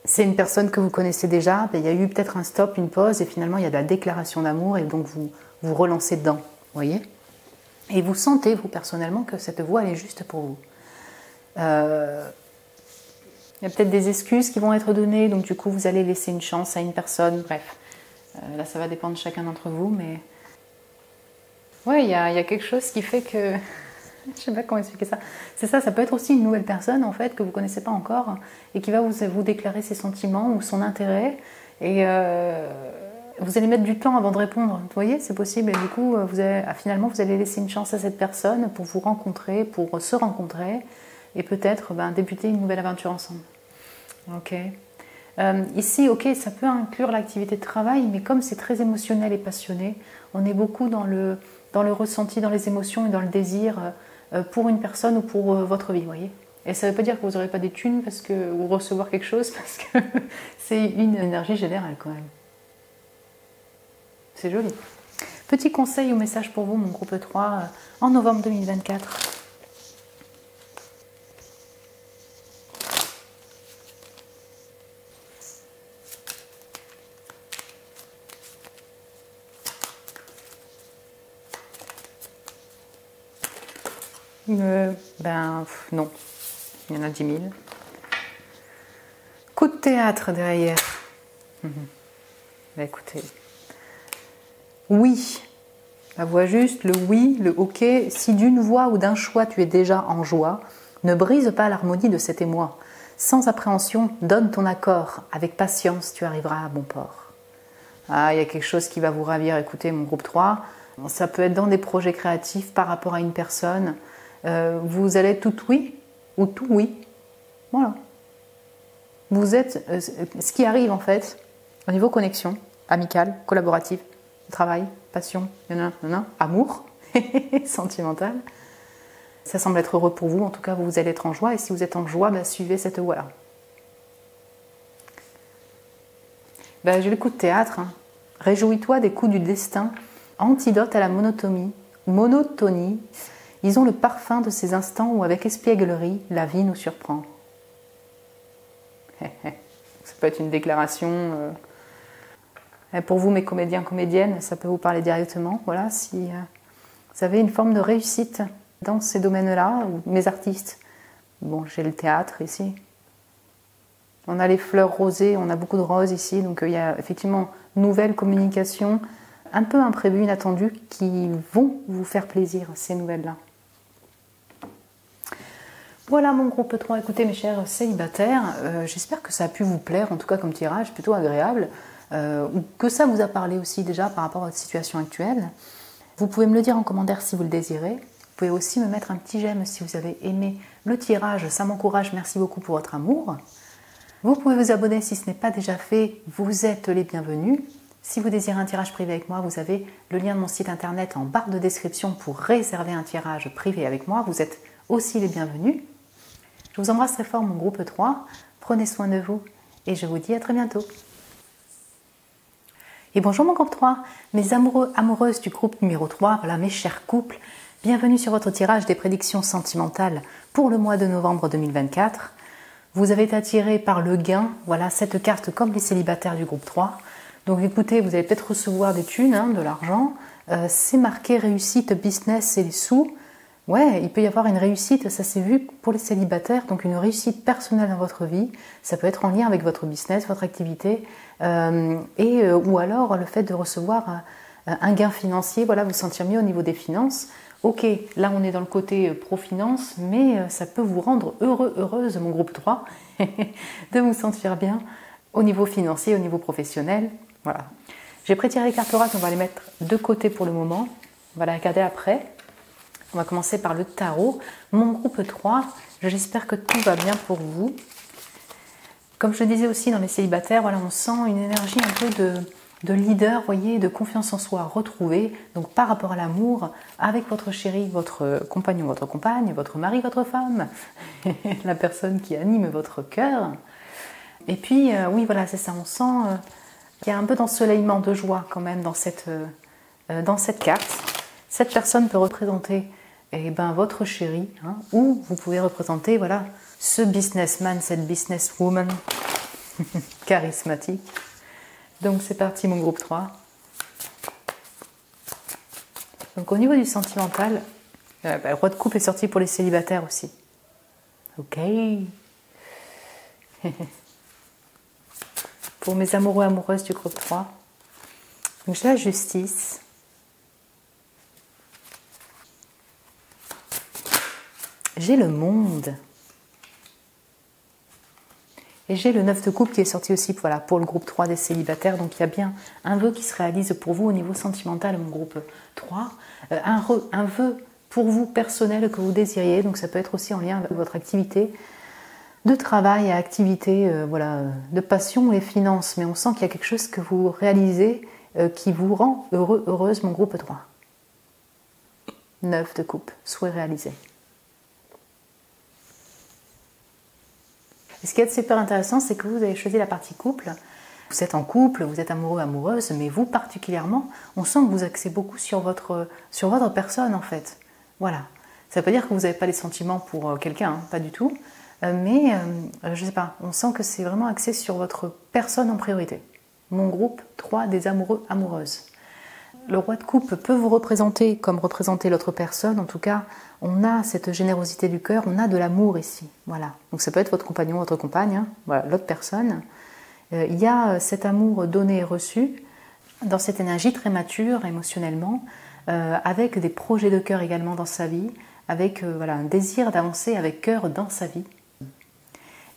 c'est une personne que vous connaissez déjà, ben, il y a eu peut-être un stop, une pause, et finalement il y a de la déclaration d'amour, et donc vous vous relancez dedans, vous voyez. Et vous sentez, vous personnellement, que cette voie, elle est juste pour vous. Il y a peut-être des excuses qui vont être données, donc du coup vous allez laisser une chance à une personne, bref. Là ça va dépendre de chacun d'entre vous, mais... Ouais, il y a quelque chose qui fait que... Je sais pas comment expliquer ça. C'est ça, ça peut être aussi une nouvelle personne en fait que vous connaissez pas encore et qui va vous déclarer ses sentiments ou son intérêt et vous allez mettre du temps avant de répondre. Vous voyez, c'est possible et du coup finalement vous allez laisser une chance à cette personne pour vous rencontrer, pour se rencontrer et peut-être débuter une nouvelle aventure ensemble. Ok. Ici, ok, ça peut inclure l'activité de travail, mais comme c'est très émotionnel et passionné, on est beaucoup dans le ressenti, dans les émotions et dans le désir pour une personne ou pour votre vie, vous voyez. Et ça ne veut pas dire que vous n'aurez pas des thunes ou recevoir quelque chose, parce que c'est une énergie générale quand même. C'est joli. Petit conseil ou message pour vous, mon groupe 3, en novembre 2024. Non, il y en a 10 000. Coup de théâtre derrière. Écoutez, oui, la voix juste, le oui, le ok. Si d'une voix ou d'un choix tu es déjà en joie, ne brise pas l'harmonie de cet émoi. Sans appréhension, donne ton accord. Avec patience, tu arriveras à bon port. Ah, il y a quelque chose qui va vous ravir. Écoutez, mon groupe 3, ça peut être dans des projets créatifs par rapport à une personne. Vous allez tout oui ou tout oui. Voilà. Vous êtes ce qui arrive en fait au niveau connexion, amicale, collaborative, travail, passion, amour, sentimental. Ça semble être heureux pour vous, en tout cas vous allez être en joie et si vous êtes en joie, suivez cette voie-là. J'ai le coup de théâtre. Hein. Réjouis-toi des coups du destin, antidote à la monotonie. Ils ont le parfum de ces instants où, avec espièglerie, la vie nous surprend. Ça peut être une déclaration. Pour vous, mes comédiens, comédiennes, ça peut vous parler directement. Voilà, si vous avez une forme de réussite dans ces domaines-là, ou mes artistes. Bon, j'ai le théâtre ici. On a les fleurs rosées, on a beaucoup de roses ici, donc il y a effectivement nouvelles communications, un peu imprévues, inattendues, qui vont vous faire plaisir, ces nouvelles-là. Voilà mon groupe 3, écoutez mes chers célibataires, j'espère que ça a pu vous plaire, en tout cas comme tirage, plutôt agréable, ou que ça vous a parlé aussi déjà par rapport à votre situation actuelle. Vous pouvez me le dire en commentaire si vous le désirez, vous pouvez aussi me mettre un petit j'aime si vous avez aimé le tirage, ça m'encourage, merci beaucoup pour votre amour. Vous pouvez vous abonner si ce n'est pas déjà fait, vous êtes les bienvenus. Si vous désirez un tirage privé avec moi, vous avez le lien de mon site internet en barre de description pour réserver un tirage privé avec moi, vous êtes aussi les bienvenus. Je vous embrasse très fort mon groupe 3, prenez soin de vous et je vous dis à très bientôt. Et bonjour mon groupe 3, mes amoureux, amoureuses du groupe numéro 3, voilà mes chers couples, bienvenue sur votre tirage des prédictions sentimentales pour le mois de novembre 2024. Vous avez été attiré par le gain, voilà cette carte comme les célibataires du groupe 3. Donc écoutez, vous allez peut-être recevoir des thunes, de l'argent, c'est marqué réussite, business et les sous. Ouais, il peut y avoir une réussite, ça s'est vu pour les célibataires, donc une réussite personnelle dans votre vie. Ça peut être en lien avec votre business, votre activité, ou alors le fait de recevoir un gain financier, voilà, vous sentir mieux au niveau des finances. Ok, là on est dans le côté pro-finance, mais ça peut vous rendre heureux, heureuse, mon groupe 3, de vous sentir bien au niveau financier, au niveau professionnel. Voilà. J'ai prétiré les cartes oracle, on va les mettre de côté pour le moment. On va les regarder après. On va commencer par le tarot. Mon groupe 3, j'espère que tout va bien pour vous. Comme je le disais aussi dans les célibataires, voilà, on sent une énergie un peu de leader, voyez, de confiance en soi retrouvée. Donc par rapport à l'amour, avec votre chéri, votre compagnon, votre compagne, votre mari, votre femme, la personne qui anime votre cœur. Et puis, oui, voilà, c'est ça, on sent Il y a un peu d'ensoleillement, de joie quand même dans cette carte. Cette personne peut représenter votre chéri, hein, ou vous pouvez représenter voilà, ce businessman, cette businesswoman charismatique. Donc c'est parti mon groupe 3. Donc au niveau du sentimental, le roi de coupe est sorti pour les célibataires aussi. Ok. Pour mes amoureux amoureuses du groupe 3. Donc j'ai la justice. J'ai le monde. Et j'ai le 9 de coupe qui est sorti aussi voilà, pour le groupe 3 des célibataires. Donc il y a bien un vœu qui se réalise pour vous au niveau sentimental, mon groupe 3. Un vœu pour vous personnel que vous désiriez. Donc ça peut être aussi en lien avec votre activité de travail et activité voilà, de passion et finances. Mais on sent qu'il y a quelque chose que vous réalisez qui vous rend heureux, heureuse, mon groupe 3. 9 de coupe, souhait réalisé. Et ce qui est super intéressant, c'est que vous avez choisi la partie couple. Vous êtes en couple, vous êtes amoureux, amoureuse, mais vous particulièrement, on sent que vous axez beaucoup sur votre personne en fait. Voilà. Ça ne veut pas dire que vous n'avez pas les sentiments pour quelqu'un, hein, pas du tout. Mais, je ne sais pas, on sent que c'est vraiment axé sur votre personne en priorité. Mon groupe 3 des amoureux, amoureuses. Le roi de coupe peut vous représenter comme représenter l'autre personne. En tout cas, on a cette générosité du cœur, on a de l'amour ici. Voilà. Donc ça peut être votre compagnon, votre compagne, hein, voilà, l'autre personne. Il y a cet amour donné et reçu dans cette énergie très mature émotionnellement, avec des projets de cœur également dans sa vie, avec voilà, un désir d'avancer avec cœur dans sa vie.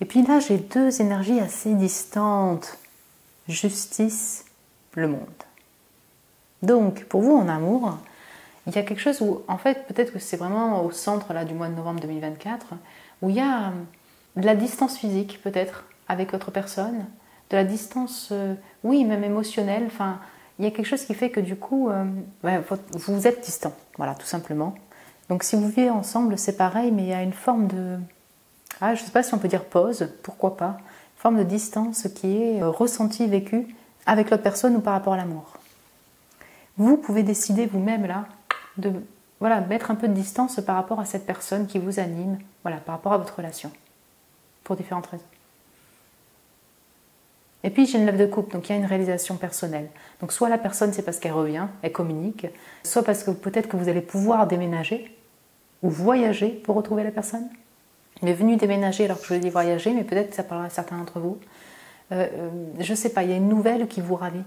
Et puis là, j'ai deux énergies assez distantes. Justice, le monde. Donc, pour vous en amour, il y a quelque chose où, en fait, peut-être que c'est vraiment au centre là, du mois de novembre 2024, où il y a de la distance physique, peut-être, avec votre personne, de la distance, oui, même émotionnelle. Enfin, il y a quelque chose qui fait que du coup, vous êtes distant, voilà, tout simplement. Donc, si vous vivez ensemble, c'est pareil, mais il y a une forme de... je ne sais pas si on peut dire pause, pourquoi pas, une forme de distance qui est ressentie, vécue avec l'autre personne ou par rapport à l'amour. Vous pouvez décider vous-même là de voilà, mettre un peu de distance par rapport à cette personne qui vous anime, voilà, par rapport à votre relation, pour différentes raisons. Et puis j'ai une 9 de coupe, donc il y a une réalisation personnelle. Donc soit la personne c'est parce qu'elle revient, elle communique, soit parce que peut-être que vous allez pouvoir déménager ou voyager pour retrouver la personne. Il est venu déménager alors que je dis voyager, mais peut-être que ça parlera à certains d'entre vous. Je ne sais pas, il y a une nouvelle qui vous ravit.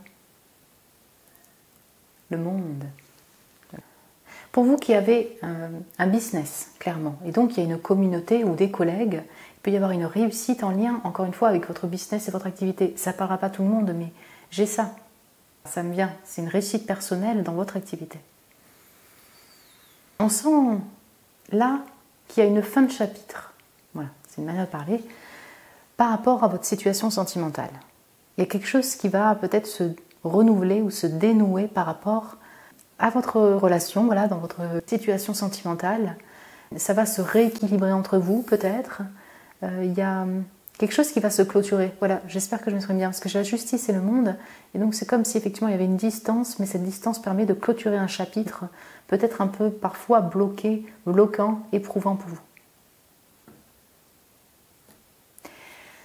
Le monde. Pour vous qui avez un business, clairement, et donc il y a une communauté ou des collègues, il peut y avoir une réussite en lien, encore une fois, avec votre business et votre activité. Ça ne parlera pas à tout le monde, mais j'ai ça. Ça me vient. C'est une réussite personnelle dans votre activité. On sent là qu'il y a une fin de chapitre. Voilà, c'est une manière de parler. Par rapport à votre situation sentimentale. Il y a quelque chose qui va peut-être se renouveler ou se dénouer par rapport à votre relation, voilà, dans votre situation sentimentale. Ça va se rééquilibrer entre vous, peut-être. Il y a quelque chose qui va se clôturer. Voilà, j'espère que je m'exprime bien, parce que j'ai la justice et le monde, et donc c'est comme si effectivement il y avait une distance, mais cette distance permet de clôturer un chapitre, peut-être un peu parfois bloquant, éprouvant pour vous.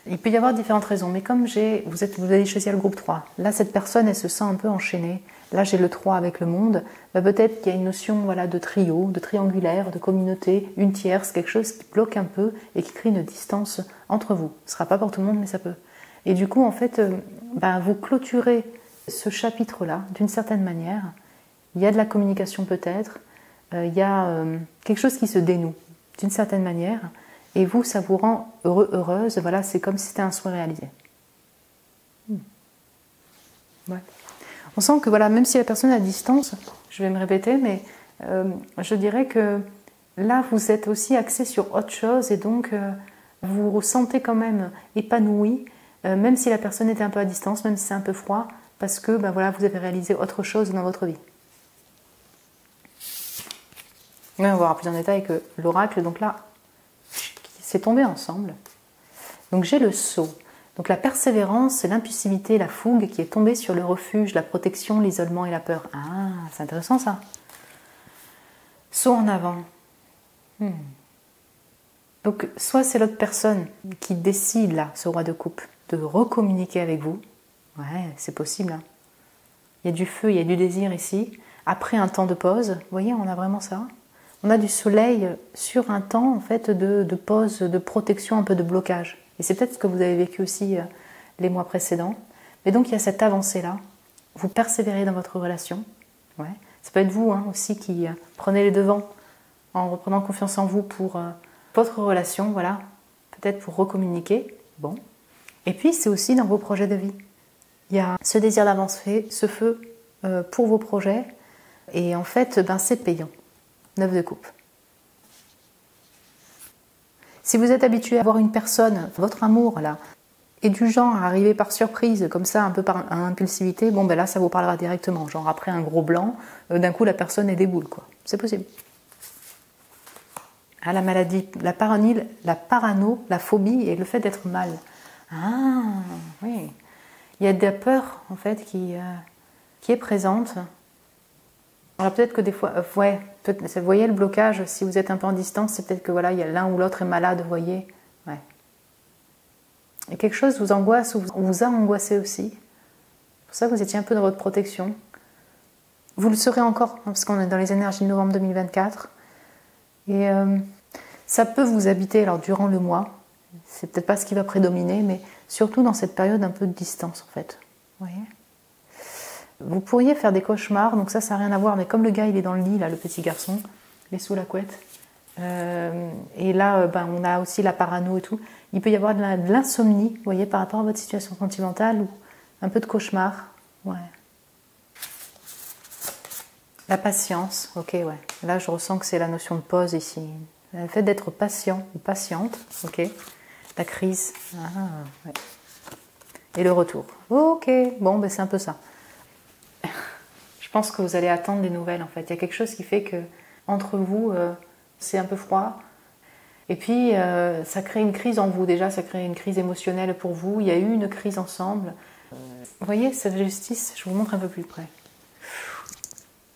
Il peut y avoir différentes raisons, mais comme vous allez choisir le groupe 3, là cette personne elle se sent un peu enchaînée, là j'ai le 3 avec le monde, peut-être qu'il y a une notion voilà, de trio, de triangulaire, de communauté, une tierce, quelque chose qui bloque un peu et qui crée une distance entre vous. Ce ne sera pas pour tout le monde, mais ça peut. Et du coup en fait, vous clôturez ce chapitre-là d'une certaine manière, il y a de la communication peut-être, il y a quelque chose qui se dénoue d'une certaine manière, et vous, ça vous rend heureux, heureuse. Voilà, c'est comme si c'était un souhait réalisé. Ouais. On sent que voilà, même si la personne est à distance, je vais me répéter, mais je dirais que là, vous êtes aussi axé sur autre chose et donc vous vous sentez quand même épanoui, même si la personne était un peu à distance, même si c'est un peu froid, parce que voilà, vous avez réalisé autre chose dans votre vie. On va voir plus en détail que l'oracle, donc là, c'est tombé ensemble. Donc j'ai le sceau. Donc la persévérance, c'est l'impulsivité, la fougue qui est tombée sur le refuge, la protection, l'isolement et la peur. Ah, c'est intéressant ça. Saut en avant. Donc soit c'est l'autre personne qui décide là, ce roi de coupe, de recommuniquer avec vous. Ouais, c'est possible. Hein. Il y a du feu, il y a du désir ici. Après un temps de pause, vous voyez, on a vraiment ça. On a du soleil sur un temps en fait de pause, de protection, un peu de blocage. Et c'est peut-être ce que vous avez vécu aussi les mois précédents. Mais donc il y a cette avancée-là. Vous persévérez dans votre relation. Ouais. Ça peut être vous aussi qui prenez les devants en reprenant confiance en vous pour votre relation, voilà. Peut-être pour recommuniquer. Bon. Et puis c'est aussi dans vos projets de vie. Il y a ce désir d'avancer, ce feu pour vos projets. Et en fait, c'est payant. 9 de coupe. Si vous êtes habitué à voir une personne, votre amour là, est du genre à arriver par surprise, comme ça, un peu par impulsivité, bon là ça vous parlera directement. Genre après un gros blanc, d'un coup la personne est déboule, quoi. C'est possible. Ah, la maladie, la parano, la phobie et le fait d'être mal. Ah, oui. Il y a de la peur, en fait, qui est présente. Alors peut-être que des fois, vous voyez le blocage, si vous êtes un peu en distance, c'est peut-être que voilà, il y a l'un ou l'autre est malade, vous voyez. Ouais. Et quelque chose vous angoisse ou vous a angoissé aussi. C'est pour ça que vous étiez un peu dans votre protection. Vous le serez encore, parce qu'on est dans les énergies de novembre 2024. Et ça peut vous habiter alors durant le mois. C'est peut-être pas ce qui va prédominer, mais surtout dans cette période un peu de distance en fait. Vous voyez ? Vous pourriez faire des cauchemars, donc ça n'a rien à voir, mais comme le gars il est dans le lit, là, le petit garçon, il est sous la couette, et là on a aussi la parano et tout, il peut y avoir de l'insomnie, vous voyez, par rapport à votre situation sentimentale, ou un peu de cauchemar, ouais. La patience, ok, ouais. Là je ressens que c'est la notion de pause ici, le fait d'être patient ou patiente, ok. La crise, ouais. Et le retour, ok, bon c'est un peu ça. Je pense que vous allez attendre des nouvelles en fait. Il y a quelque chose qui fait que entre vous, c'est un peu froid. Et puis, ça crée une crise en vous déjà, ça crée une crise émotionnelle pour vous. Il y a eu une crise ensemble. Vous voyez, cette justice, je vous montre un peu plus près.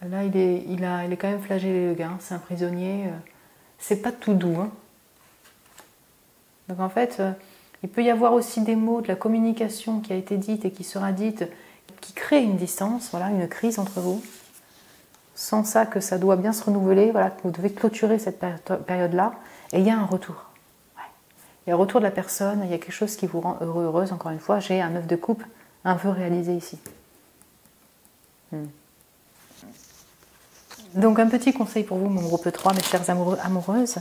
Là, il est quand même flagellé le gars, c'est un prisonnier. C'est pas tout doux. Hein. Donc en fait, il peut y avoir aussi des mots, de la communication qui a été dite et qui sera dite, qui crée une distance, voilà, une crise entre vous. Sans ça, que ça doit bien se renouveler, voilà, que vous devez clôturer cette période-là, et il y a un retour. Ouais. Il y a un retour de la personne, il y a quelque chose qui vous rend heureux, heureuse. Encore une fois, j'ai un 9 de coupe, un vœu réalisé ici. Donc un petit conseil pour vous, mon groupe 3, mes chères amoureux, amoureuses,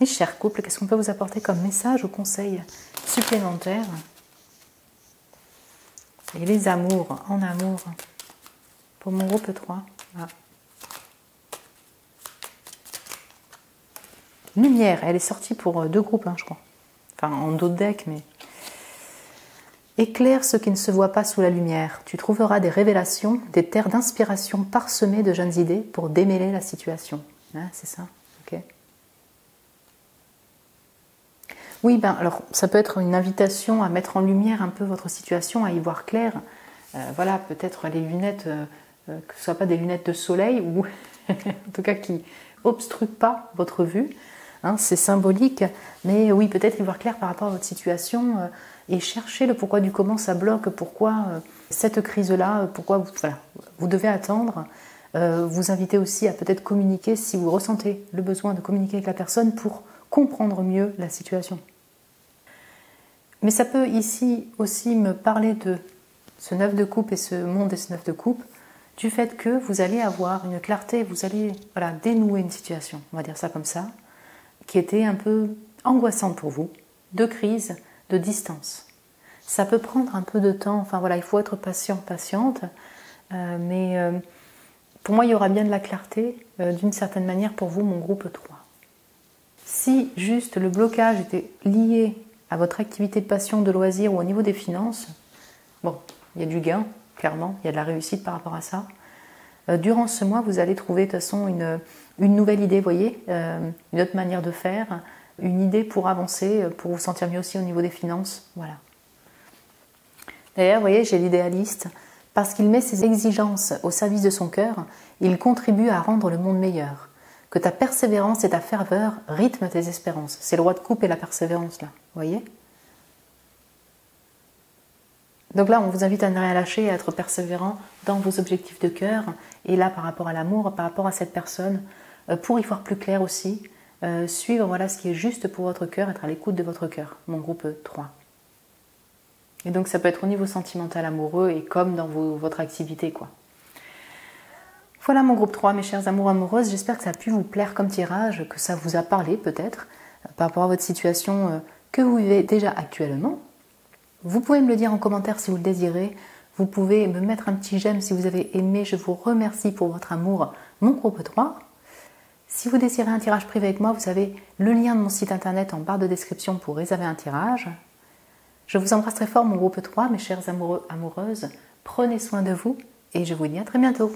mes chers couples, qu'est-ce qu'on peut vous apporter comme message ou conseil supplémentaire ? Et les amours, en amour, pour mon groupe 3. Voilà. Lumière, elle est sortie pour 2 groupes, je crois. Enfin, en d'autres decks, mais... Éclaire ce qui ne se voit pas sous la lumière. Tu trouveras des révélations, des terres d'inspiration parsemées de jeunes idées pour démêler la situation. Hein, c'est ça, ok. Oui, alors ça peut être une invitation à mettre en lumière un peu votre situation, à y voir clair. Voilà, peut-être les lunettes, que ce ne soient pas des lunettes de soleil, ou en tout cas qui obstruent pas votre vue. Hein, c'est symbolique, mais oui, peut-être y voir clair par rapport à votre situation et chercher le pourquoi du comment ça bloque, pourquoi cette crise-là, pourquoi vous devez attendre. Vous invitez aussi à peut-être communiquer si vous ressentez le besoin de communiquer avec la personne pour comprendre mieux la situation. Mais ça peut ici aussi me parler de ce 9 de coupe et ce monde et ce 9 de coupe, du fait que vous allez avoir une clarté, vous allez dénouer une situation, on va dire ça comme ça, qui était un peu angoissante pour vous, de crise, de distance. Ça peut prendre un peu de temps, il faut être patient, patiente, mais pour moi il y aura bien de la clarté d'une certaine manière pour vous, mon groupe 3. Si juste le blocage était lié à votre activité de passion, de loisir ou au niveau des finances, bon, il y a du gain, clairement, il y a de la réussite par rapport à ça. Durant ce mois, vous allez trouver de toute façon une nouvelle idée, vous voyez, une autre manière de faire, une idée pour avancer, pour vous sentir mieux aussi au niveau des finances, voilà. D'ailleurs, vous voyez, j'ai l'idéaliste. Parce qu'il met ses exigences au service de son cœur, il contribue à rendre le monde meilleur. Que ta persévérance et ta ferveur rythment tes espérances. C'est le roi de coupe et la persévérance, là. Vous voyez? Donc là, on vous invite à ne rien lâcher, à être persévérant dans vos objectifs de cœur. Et là, par rapport à l'amour, par rapport à cette personne, pour y voir plus clair aussi, suivre voilà, ce qui est juste pour votre cœur, être à l'écoute de votre cœur. Mon groupe 3. Et donc ça peut être au niveau sentimental, amoureux et comme dans votre activité, quoi. Voilà mon groupe 3, mes chers amoureux amoureuses. J'espère que ça a pu vous plaire comme tirage, que ça vous a parlé peut-être par rapport à votre situation que vous vivez déjà actuellement. Vous pouvez me le dire en commentaire si vous le désirez. Vous pouvez me mettre un petit j'aime si vous avez aimé. Je vous remercie pour votre amour, mon groupe 3. Si vous désirez un tirage privé avec moi, vous avez le lien de mon site internet en barre de description pour réserver un tirage. Je vous embrasse très fort, mon groupe 3, mes chers amoureux, amoureuses. Prenez soin de vous et je vous dis à très bientôt.